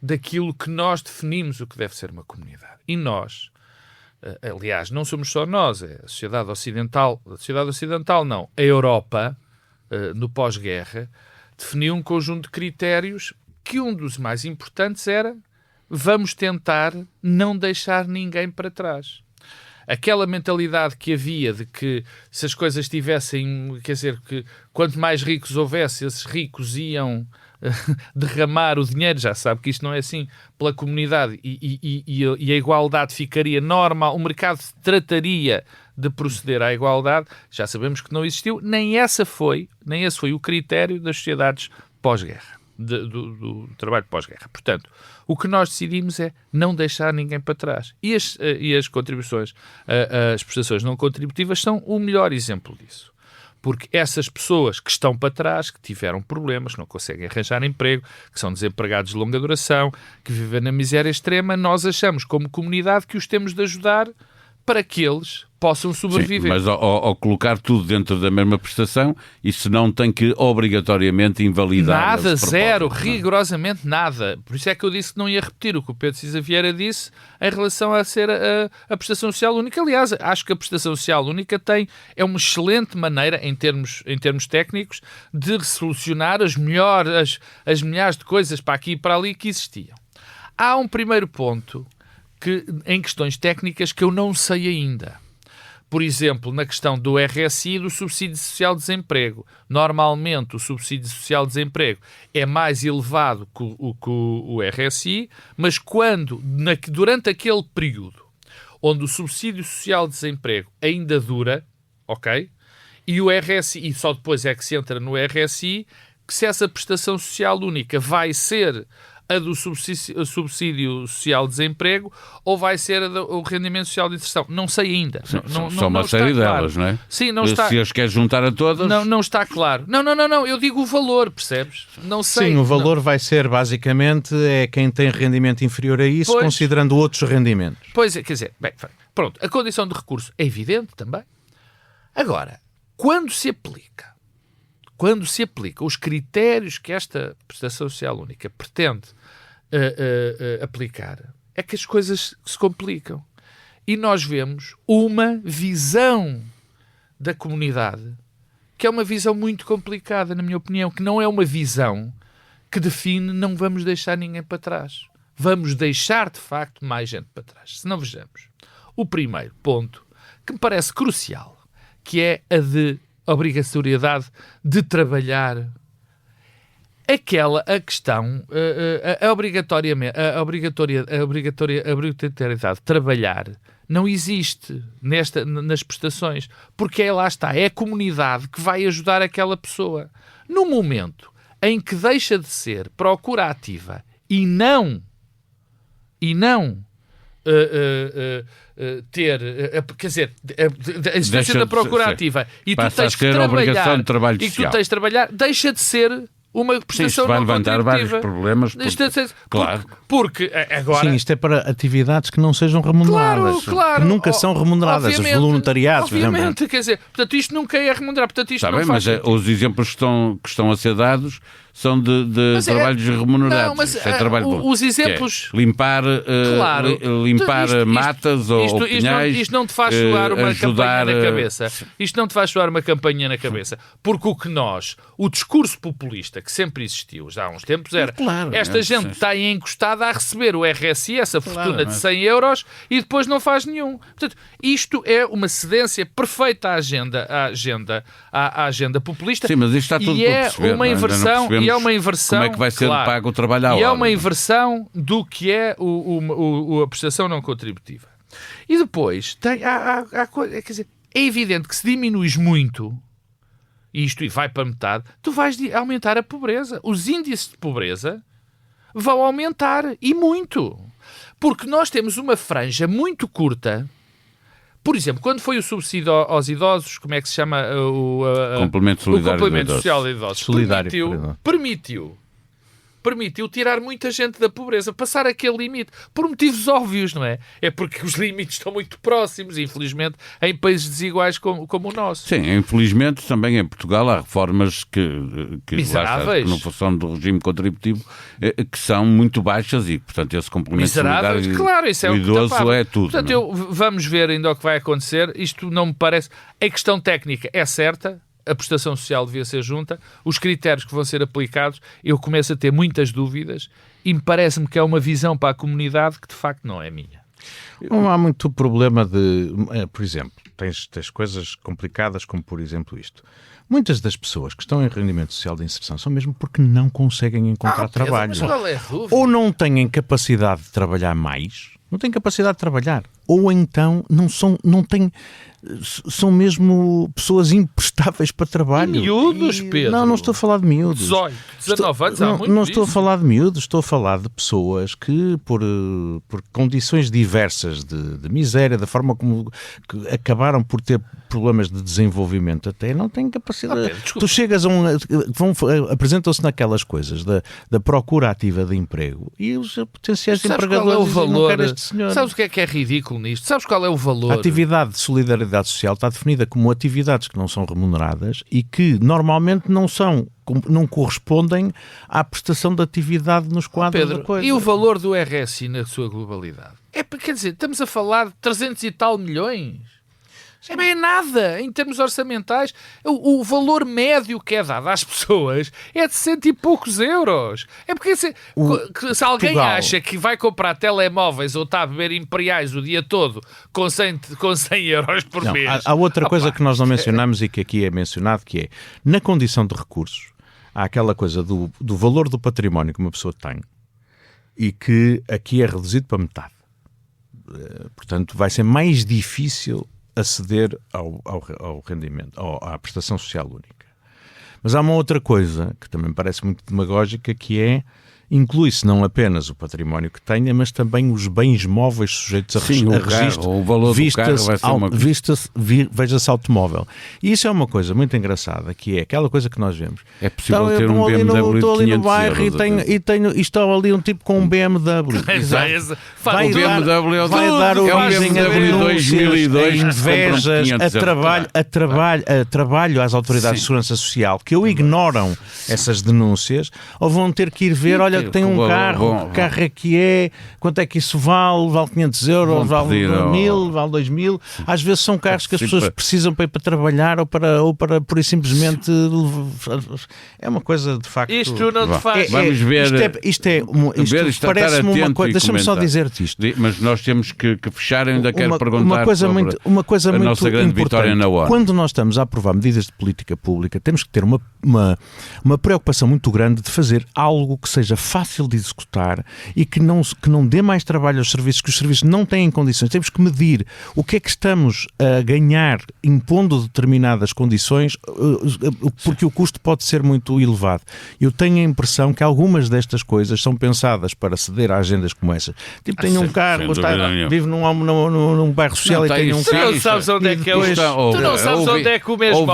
daquilo que nós definimos o que deve ser uma comunidade. E nós, aliás, não somos só nós, é a sociedade ocidental não, a Europa, no pós-guerra, definiu um conjunto de critérios que um dos mais importantes era: vamos tentar não deixar ninguém para trás. Aquela mentalidade que havia de que se as coisas tivessem, quer dizer, que quanto mais ricos houvesse, esses ricos iam derramar o dinheiro, já sabe que isto não é assim, pela comunidade e a igualdade ficaria normal, o mercado trataria de proceder à igualdade, já sabemos que não existiu, nem esse foi o critério das sociedades pós-guerra. Do trabalho pós-guerra. Portanto, o que nós decidimos é não deixar ninguém para trás. E as contribuições, as prestações não contributivas são o melhor exemplo disso. Porque essas pessoas que estão para trás, que tiveram problemas, que não conseguem arranjar emprego, que são desempregados de longa duração, que vivem na miséria extrema, nós achamos como comunidade que os temos de ajudar para que eles possam sobreviver. Sim, mas ao colocar tudo dentro da mesma prestação, isso não tem que obrigatoriamente invalidar. Nada, zero, rigorosamente nada. Por isso é que eu disse que não ia repetir o que o Pedro Cisa Vieira disse em relação a ser a prestação social única. Aliás, acho que a prestação social única é uma excelente maneira, em termos técnicos, de solucionar as milhares de coisas para aqui e para ali que existiam. Há um primeiro ponto em questões técnicas que eu não sei ainda. Por exemplo, na questão do RSI e do subsídio social de desemprego. Normalmente, o subsídio social de desemprego é mais elevado que o RSI, mas durante aquele período onde o subsídio social de desemprego ainda dura, ok? E o RSI, e só depois é que se entra no RSI, que se essa prestação social única vai ser a do subsídio social de desemprego ou vai ser o rendimento social de inserção. Não sei ainda. São uma série delas, não é? Sim, não está. Se as queres juntar a todas... Não está claro. Não, eu digo o valor, percebes? Não sei. Sim, o valor vai ser, basicamente, quem tem rendimento inferior a isso, Pois. Considerando outros rendimentos. Pois é, quer dizer, bem, pronto, a condição de recurso é evidente também. Agora, quando se aplica os critérios que esta prestação social única pretende aplicar, é que as coisas se complicam. E nós vemos uma visão da comunidade que é uma visão muito complicada, na minha opinião, que não é uma visão que define não vamos deixar ninguém para trás. Vamos deixar, de facto, mais gente para trás. Se não vejamos, o primeiro ponto, que me parece crucial, que é a de obrigatoriedade de trabalhar, a questão, a obrigatoriedade de trabalhar não existe nas prestações, porque lá está, é a comunidade que vai ajudar aquela pessoa. No momento em que deixa de ser procura ativa e não quer dizer, a existência da procura ativa e tu tens que trabalhar de trabalho e social. tu tens de trabalhar, deixa de ser uma prestação vai não levantar vários contributiva. problemas. Claro. Porque agora... Sim, isto é para atividades que não sejam remuneradas. Claro. Que nunca são remuneradas. Os voluntariados, por exemplo. Obviamente, quer dizer, portanto, isto nunca é remunerado. Portanto, isto Está não bem, faz mas sentido. os exemplos que estão a ser dados são de trabalhos remunerados. Não, mas Isto é trabalho os exemplos... que é limpar Isto- matas ou pinhais. Isto não te faz soar uma ajudar, campanha na cabeça. Isto não te faz soar uma campanha na cabeça. Porque o discurso populista que sempre existiu já há uns tempos era esta gente está aí encostada a receber o RSI, essa fortuna de 100 euros, e depois não faz nenhum. Portanto, isto é uma cedência perfeita à agenda populista. Sim, mas isto está tudo e por é perceber, uma inversão, como é que vai ser pago o trabalho à hora. E é uma inversão do que é a prestação não contributiva. E depois, quer dizer, é evidente que se diminuis muito isto e vai para metade, tu vais aumentar a pobreza. Os índices de pobreza vão aumentar, e muito. Porque nós temos uma franja muito curta. Por exemplo, quando foi o subsídio aos idosos, como é que se chama? Complemento Social de Idosos. Permitiu tirar muita gente da pobreza, passar aquele limite, por motivos óbvios, não é? É porque os limites estão muito próximos, infelizmente, em países desiguais como o nosso. Sim, infelizmente também em Portugal há reformas que miseráveis, na função do regime contributivo, que são muito baixas e, portanto, esse complemento solidário claro, isso é o idoso é tudo. Portanto, vamos ver ainda o que vai acontecer. Isto não me parece... A questão técnica é certa, a prestação social devia ser junta, os critérios que vão ser aplicados, eu começo a ter muitas dúvidas e me parece-me que é uma visão para a comunidade que de facto não é minha. Não há muito problema de... Por exemplo, tens coisas complicadas como, por exemplo, isto. Muitas das pessoas que estão em rendimento social de inserção são mesmo porque não conseguem encontrar trabalho. Mas qual é a dúvida? Ou não têm capacidade de trabalhar mais, não têm capacidade de trabalhar, ou então são mesmo pessoas imprestáveis para trabalho. Miúdos, Pedro? Não estou a falar de miúdos. 18, 19 anos, há muito não estou a disso. falar de miúdos, estou a falar de pessoas que, por condições diversas de miséria, da forma como que acabaram por ter problemas de desenvolvimento até, não têm capacidade. Pedro, tu chegas apresentam-se naquelas coisas da procura ativa de emprego e os potenciais Sabes empregadores qual é o dizem, valor? não quero este senhor. Sabes o que é ridículo nisto? Sabes qual é o valor? A atividade de solidariedade social está definida como atividades que não são remuneradas e que normalmente não correspondem à prestação de atividade nos quadros da coisa. E o valor do RSI na sua globalidade? Quer dizer, estamos a falar de 300 e tal milhões. É bem nada, em termos orçamentais. O valor médio que é dado às pessoas é de 100 e poucos euros. É porque se alguém acha que vai comprar telemóveis ou está a beber imperiais o dia todo com 100 euros por mês... Há outra coisa que nós não mencionamos e que aqui é mencionado, que é, na condição de recursos, há aquela coisa do valor do património que uma pessoa tem e que aqui é reduzido para metade. Portanto, vai ser mais difícil aceder ao rendimento, à prestação social única. Mas há uma outra coisa que também parece muito demagógica, que é inclui-se não apenas o património que tenha, mas também os bens móveis sujeitos a registro. O valor do carro vai ser uma coisa. Veja-se automóvel. E isso é uma coisa muito engraçada, que é aquela coisa que nós vemos. É possível ter um BMW estou de ali no 500 bairro euros. e está ali um tipo com um BMW. O BMW é o vai dar origem a BMW denúncias, 2002, a invejas, a trabalho às autoridades de segurança social que ou ignoram essas denúncias ou vão ter que ir ver, olha que tem um carro, que carro é que é, quanto é que isso vale 500 euros, vale 1.000, vale 2.000. Às vezes são carros que as pessoas precisam para ir para trabalhar ou para por e simplesmente... É uma coisa de facto... Isto não te faz... Vamos ver... Isto parece-me uma coisa... Deixa-me só dizer-te isto. Mas nós temos que fechar, eu ainda quero perguntar uma coisa a muito nossa grande vitória na ONU. Quando nós estamos a aprovar medidas de política pública, temos que ter uma preocupação muito grande de fazer algo que seja fácil de executar e que não dê mais trabalho aos serviços, que os serviços não têm condições. Temos que medir o que é que estamos a ganhar impondo determinadas condições, porque o custo pode ser muito elevado. Eu tenho a impressão que algumas destas coisas são pensadas para ceder a agendas como essa. Tipo, tenho um carro, vivo num bairro social e tenho um carro. Tu não sabes onde é que é Tu não sabes onde é que o mesmo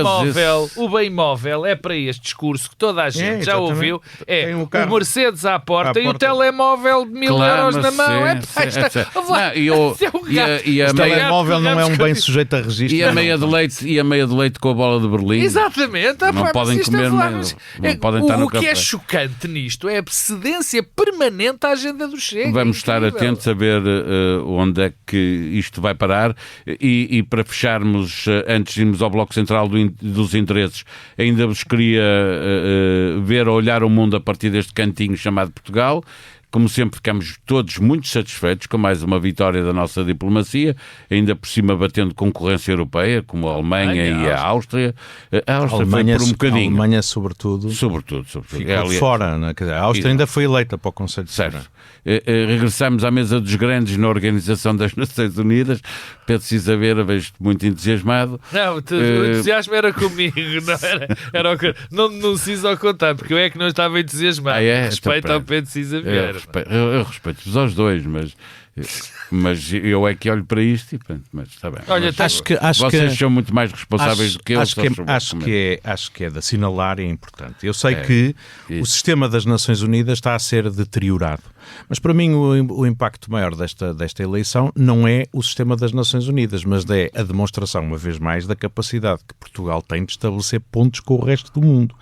móvel, o bem móvel é para este discurso que toda a gente já ouviu. É o Mercedes à porta e o telemóvel de 1.000 euros na mão. O telemóvel não é um bem sujeito a registro. E a meia de leite com a bola de Berlim. Exatamente. Não podem comer menos. Não podem estar no café. O que é chocante nisto é a precedência permanente à agenda do Chega. Vamos estar atentos a ver onde é que isto vai parar e para fecharmos, antes de irmos ao Bloco Central dos Interesses, ainda vos queria ver, olhar o mundo a partir deste cantinho chamado Portugal. Como sempre, ficamos todos muito satisfeitos com mais uma vitória da nossa diplomacia, ainda por cima batendo concorrência europeia, como a Alemanha e a Áustria. A Áustria foi por um bocadinho. A Alemanha, sobretudo. Ficou fora. Né? Quer dizer, a Áustria ainda foi eleita para o Conselho de Segurança. Regressamos à mesa dos grandes na Organização das Nações Unidas. Peço-se Isabel, vejo-te muito entusiasmado. Não, o entusiasmo era comigo, não denuncies ao contar, porque eu é que não estava entusiasmado. Respeito ao Pedro Cisa Vieira. Eu respeito-vos aos dois, mas eu é que olho para isto e pronto, mas está bem. Olha, vocês são muito mais responsáveis do que eu. Acho que é de assinalar e é importante. Eu sei que o sistema das Nações Unidas está a ser deteriorado, mas para mim o impacto maior desta eleição não é o sistema das Nações Unidas, mas é a demonstração, uma vez mais, da capacidade que Portugal tem de estabelecer pontos com o resto do mundo.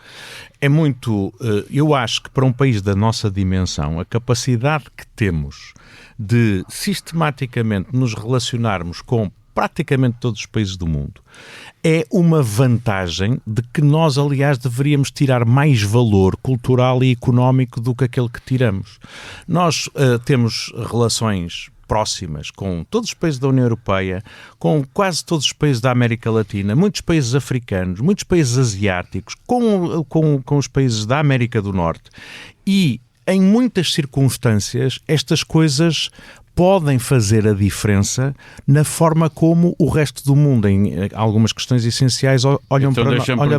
É muito... Eu acho que para um país da nossa dimensão, a capacidade que temos de sistematicamente nos relacionarmos com praticamente todos os países do mundo é uma vantagem de que nós, aliás, deveríamos tirar mais valor cultural e económico do que aquele que tiramos. Nós temos relações próximas com todos os países da União Europeia, com quase todos os países da América Latina, muitos países africanos, muitos países asiáticos, com os países da América do Norte e, em muitas circunstâncias, estas coisas podem fazer a diferença na forma como o resto do mundo, em algumas questões essenciais, olha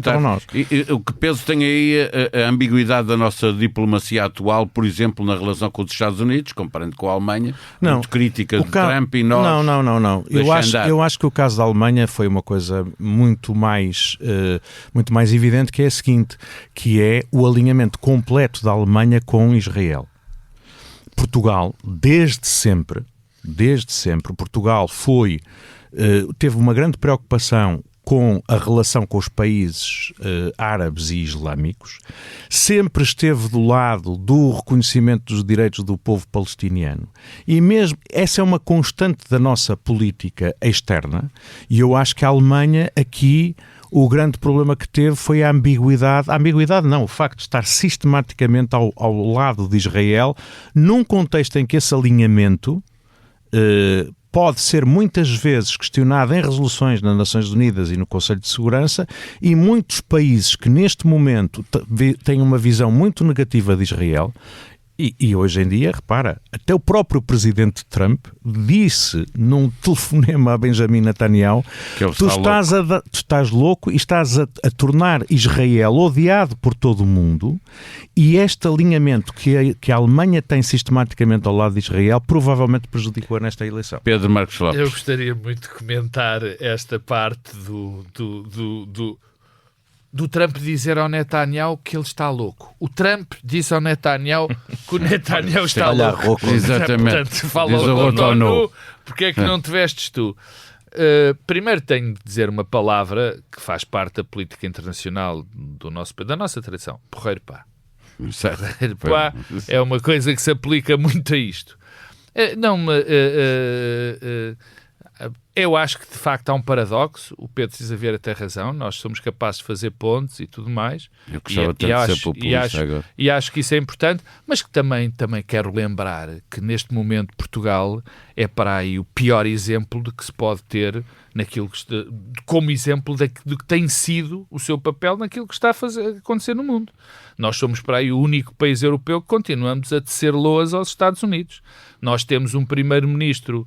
para nós. O que penso tem aí a ambiguidade da nossa diplomacia atual, por exemplo, na relação com os Estados Unidos, comparando com a Alemanha, muito crítica de Trump e nós... Não. Eu acho que o caso da Alemanha foi uma coisa muito mais evidente, que é a seguinte, que é o alinhamento completo da Alemanha com Israel. Portugal, desde sempre, Portugal teve uma grande preocupação com a relação com os países árabes e islâmicos, sempre esteve do lado do reconhecimento dos direitos do povo palestiniano e mesmo essa é uma constante da nossa política externa e eu acho que a Alemanha aqui o grande problema que teve foi a ambiguidade não, o facto de estar sistematicamente ao lado de Israel num contexto em que esse alinhamento pode ser muitas vezes questionado em resoluções nas Nações Unidas e no Conselho de Segurança e muitos países que neste momento têm uma visão muito negativa de Israel E hoje em dia, repara, até o próprio presidente Trump disse num telefonema a Benjamin Netanyahu que ele tu estás louco e estás a tornar Israel odiado por todo o mundo, e este alinhamento que a Alemanha tem sistematicamente ao lado de Israel provavelmente prejudicou nesta eleição. Pedro Marcos Lopes. Eu gostaria muito de comentar esta parte do Trump dizer ao Netanyahu que ele está louco. O Trump disse ao Netanyahu que o Netanyahu está louco. Exatamente. Portanto, fala ao nu, porque é que não te vestes tu? Primeiro tenho de dizer uma palavra que faz parte da política internacional da nossa tradição. Porreiro pá. Porreiro pá é uma coisa que se aplica muito a isto. Eu acho que de facto há um paradoxo. O Pedro Cisa Vieira tem razão. Nós somos capazes de fazer pontes e tudo mais. Eu gostava de ser populista agora. E acho que isso é importante, mas que também quero lembrar que neste momento Portugal é para aí o pior exemplo de que se pode ter naquilo que como exemplo de que tem sido o seu papel naquilo que está a acontecer no mundo. Nós somos para aí o único país europeu que continuamos a tecer loas aos Estados Unidos. Nós temos um primeiro-ministro,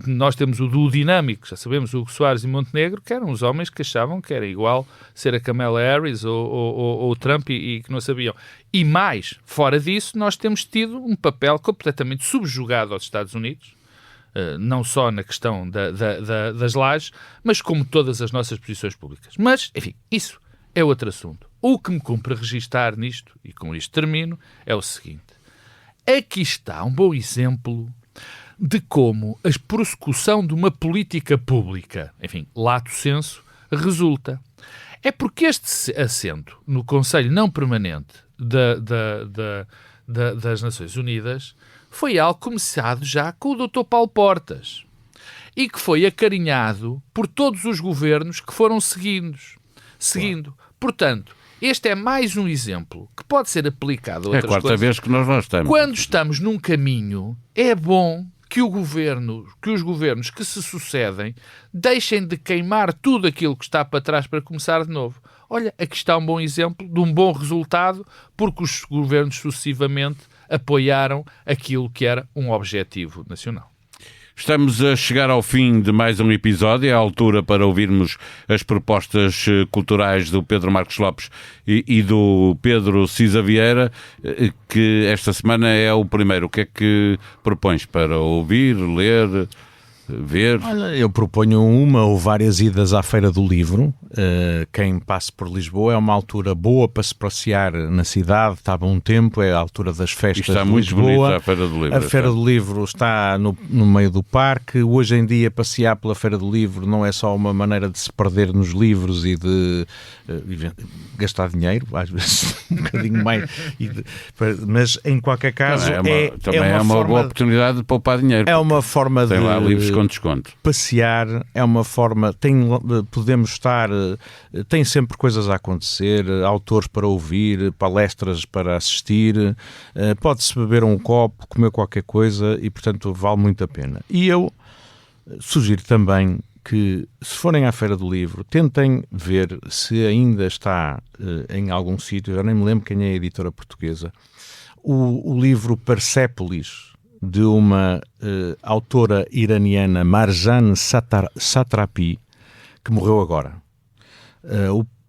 nós temos o duo dinâmico, já sabemos, Hugo Soares e Montenegro, que eram os homens que achavam que era igual ser a Kamala Harris ou o Trump e que não sabiam. E mais, fora disso, nós temos tido um papel completamente subjugado aos Estados Unidos, não só na questão das lajes, mas como todas as nossas posições públicas. Mas, enfim, isso é outro assunto. O que me cumpre registar nisto, e com isto termino, é o seguinte. Aqui está um bom exemplo de como a prossecução de uma política pública, enfim, lato sensu, resulta. É porque este assento no Conselho Não Permanente das Nações Unidas foi algo começado já com o Dr. Paulo Portas e que foi acarinhado por todos os governos que foram seguindo. Portanto, este é mais um exemplo que pode ser aplicado a outras coisas. É a quarta vez que nós lá estamos. Quando estamos num caminho, é bom que os governos que se sucedem deixem de queimar tudo aquilo que está para trás para começar de novo. Olha, aqui está um bom exemplo de um bom resultado, porque os governos sucessivamente apoiaram aquilo que era um objetivo nacional. Estamos a chegar ao fim de mais um episódio, é a altura para ouvirmos as propostas culturais do Pedro Marcos Lopes e do Pedro Cisa Vieira, que esta semana é o primeiro. O que é que propões para ouvir, ler, ver? Olha, eu proponho uma ou várias idas à Feira do Livro. Quem passe por Lisboa, é uma altura boa para se passear na cidade, está a bom tempo, é a altura das festas de Lisboa. Está muito bonita a Feira do Livro. A Feira do Livro está no meio do parque. Hoje em dia, passear pela Feira do Livro não é só uma maneira de se perder nos livros e de gastar dinheiro, às vezes um bocadinho mais, mas em qualquer caso também é uma boa oportunidade de poupar dinheiro. É uma forma tem lá livros com desconto. Passear, é uma forma, podemos estar, tem sempre coisas a acontecer, autores para ouvir, palestras para assistir, pode-se beber um copo, comer qualquer coisa e, portanto, vale muito a pena. E eu sugiro também que, se forem à Feira do Livro, tentem ver se ainda está em algum sítio, eu nem me lembro quem é a editora portuguesa, o livro Persépolis, de uma autora iraniana, Marjane Satrapi, que morreu agora.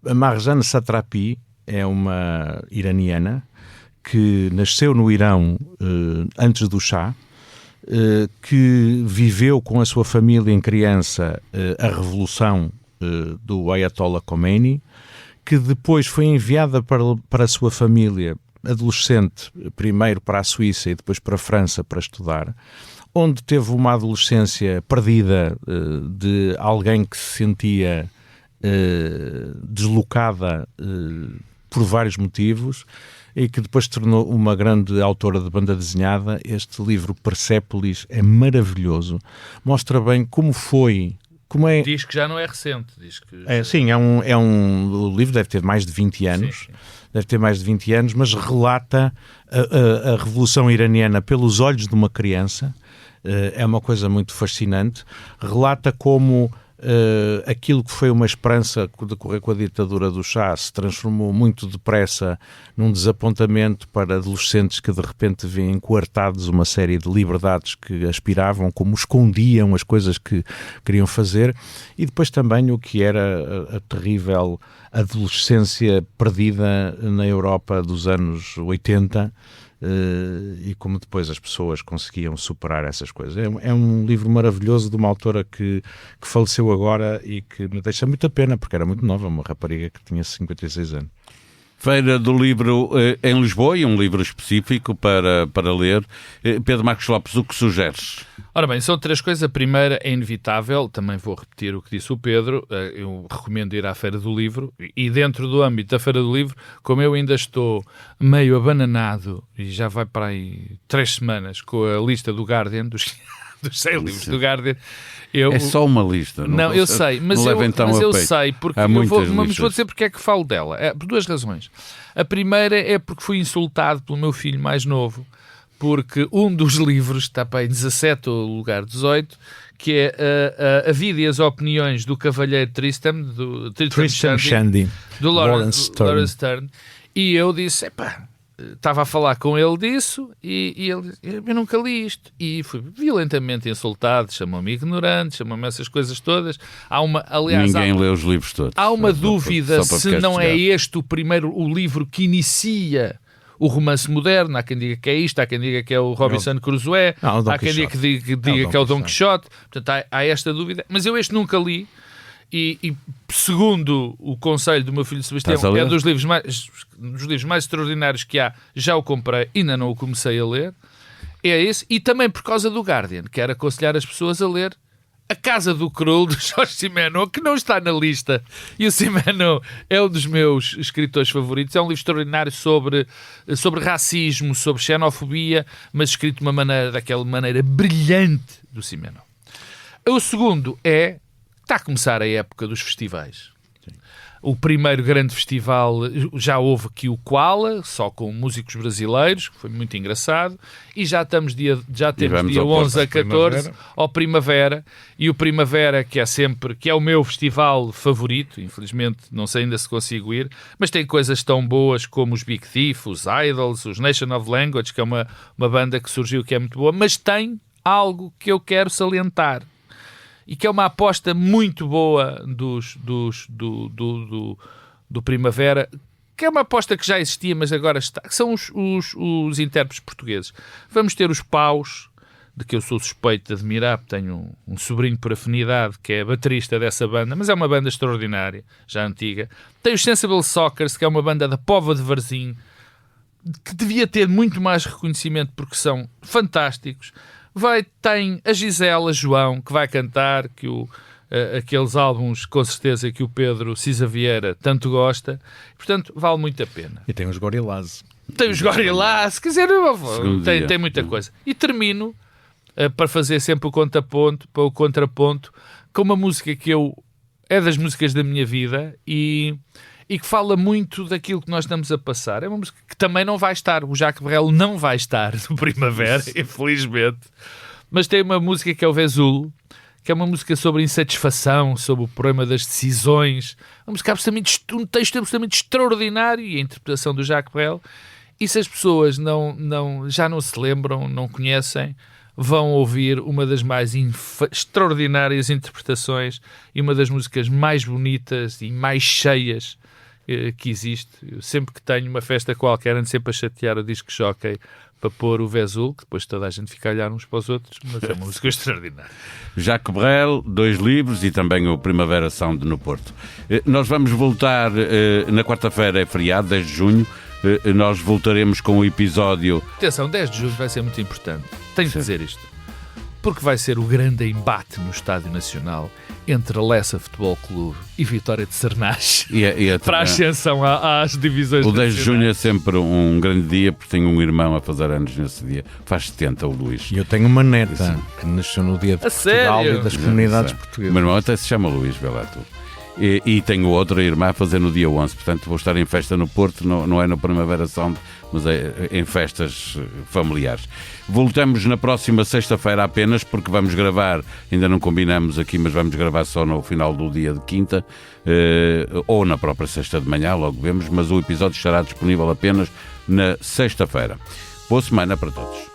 A Marjane Satrapi é uma iraniana que nasceu no Irão antes do Shah, que viveu com a sua família em criança a revolução do Ayatollah Khomeini, que depois foi enviada para a sua família adolescente, primeiro para a Suíça e depois para a França para estudar, onde teve uma adolescência perdida de alguém que se sentia deslocada por vários motivos e que depois se tornou uma grande autora de banda desenhada. Este livro Persépolis é maravilhoso, mostra bem como foi. Diz que já não é recente. Sim, o livro deve ter mais de 20 anos. Sim. Deve ter mais de 20 anos, mas relata a Revolução Iraniana pelos olhos de uma criança. É uma coisa muito fascinante. Relata como aquilo que foi uma esperança que decorrer com a ditadura do Chá se transformou muito depressa num desapontamento para adolescentes que de repente veem coartados uma série de liberdades que aspiravam, como escondiam as coisas que queriam fazer, e depois também o que era a terrível adolescência perdida na Europa dos anos 80, e como depois as pessoas conseguiam superar essas coisas. É um livro maravilhoso de uma autora que faleceu agora e que me deixa muita pena, porque era muito nova, uma rapariga que tinha 56 anos. Feira do Livro em Lisboa, e um livro específico para ler. Pedro Marcos Lopes, o que sugeres? Ora bem, são 3 coisas. A primeira é inevitável, também vou repetir o que disse o Pedro, eu recomendo ir à Feira do Livro, e dentro do âmbito da Feira do Livro, como eu ainda estou meio abananado, e já vai para aí 3 semanas, com a lista do Guardian, dos 100 livros do Guardian. É só uma lista. Não, eu sei, mas eu sei, porque mas vou dizer porque é que falo dela. Por 2 razões. A primeira é porque fui insultado pelo meu filho mais novo, porque um dos livros, está para aí 17 ou lugar 18, que é a vida e as opiniões do Cavalheiro Tristram Shandy, do Lawrence Stern. E eu disse, estava a falar com ele disso e ele disse, eu nunca li isto. E fui violentamente insultado, chamou-me ignorante, chamou-me essas coisas todas. Ninguém lê os livros todos. Há uma dúvida se não é este o livro que inicia o romance moderno. Há quem diga que é isto, há quem diga que é o Robinson Crusoe, há quem diga que é o Dom Quixote. Portanto, há esta dúvida. Mas eu este nunca li. E segundo o conselho do meu filho Sebastião, é dos livros mais extraordinários que há. Já o comprei, ainda não o comecei a ler. É esse. E também por causa do Guardian, quero aconselhar as pessoas a ler A Casa do Krul, de Jorge Simenon, que não está na lista. E o Simenon é um dos meus escritores favoritos. É um livro extraordinário sobre racismo, sobre xenofobia, mas escrito de daquela maneira brilhante do Simenon. O segundo está a começar a época dos festivais. Sim. O primeiro grande festival, já houve aqui o Koala, só com músicos brasileiros, que foi muito engraçado, e já temos dia 11 a 14 ao Primavera, e o Primavera, que é o meu festival favorito, infelizmente não sei ainda se consigo ir, mas tem coisas tão boas como os Big Thief, os Idols, os Nation of Language, que é uma banda que surgiu que é muito boa, mas tem algo que eu quero salientar, e que é uma aposta muito boa do Primavera, que é uma aposta que já existia, mas agora está, que são os intérpretes portugueses. Vamos ter os Paus, de que eu sou suspeito de admirar, porque tenho um sobrinho por afinidade, que é baterista dessa banda, mas é uma banda extraordinária, já antiga. Tem os Sensible Sockers, que é uma banda da Póvoa de Varzim, que devia ter muito mais reconhecimento, porque são fantásticos. Tem a Gisela João, que vai cantar, aqueles álbuns, com certeza, que o Pedro Cisa Vieira tanto gosta. Portanto, vale muito a pena. E tem os Gorillaz. Tem os Gorillaz, quer dizer, tem muita coisa. E termino, para fazer sempre o contraponto, com uma música que é das músicas da minha vida e que fala muito daquilo que nós estamos a passar. É uma música que também não vai estar. O Jacques Brel não vai estar no Primavera, infelizmente. Mas tem uma música que é o Vesulo, que é uma música sobre insatisfação, sobre o problema das decisões. Uma música um texto absolutamente extraordinário, e a interpretação do Jacques Brel. E se as pessoas já não se lembram, não conhecem, vão ouvir uma das mais extraordinárias interpretações e uma das músicas mais bonitas e mais cheias que existe. Eu, sempre que tenho uma festa qualquer, ando sempre a chatear o disco jockey para pôr o Vesul, que depois toda a gente fica a olhar uns para os outros, mas é uma música extraordinária. Jacques Brel, 2 livros e também o Primavera Sound no Porto. Nós vamos voltar na quarta-feira, é feriado, 10 de junho. Nós voltaremos com o episódio... Atenção, 10 de junho vai ser muito importante. Tenho que dizer isto. Porque vai ser o grande embate no Estádio Nacional entre Lessa Futebol Clube e Vitória de Cernache para a ascensão às divisões. O 10 de junho é sempre um grande dia, porque tenho um irmão a fazer anos nesse dia. Faz 70, o Luís. E eu tenho uma neta que nasceu no dia de Portugal e das comunidades portuguesas. O meu irmão até se chama Luís, vê lá tu. e tenho outra irmã a fazer no dia 11, portanto vou estar em festa no Porto, não é no Primavera Sound, mas é em festas familiares. Voltamos na próxima sexta-feira apenas, porque vamos gravar, ainda não combinamos aqui, mas vamos gravar só no final do dia de quinta, ou na própria sexta de manhã, logo vemos, mas o episódio estará disponível apenas na sexta-feira. Boa semana para todos.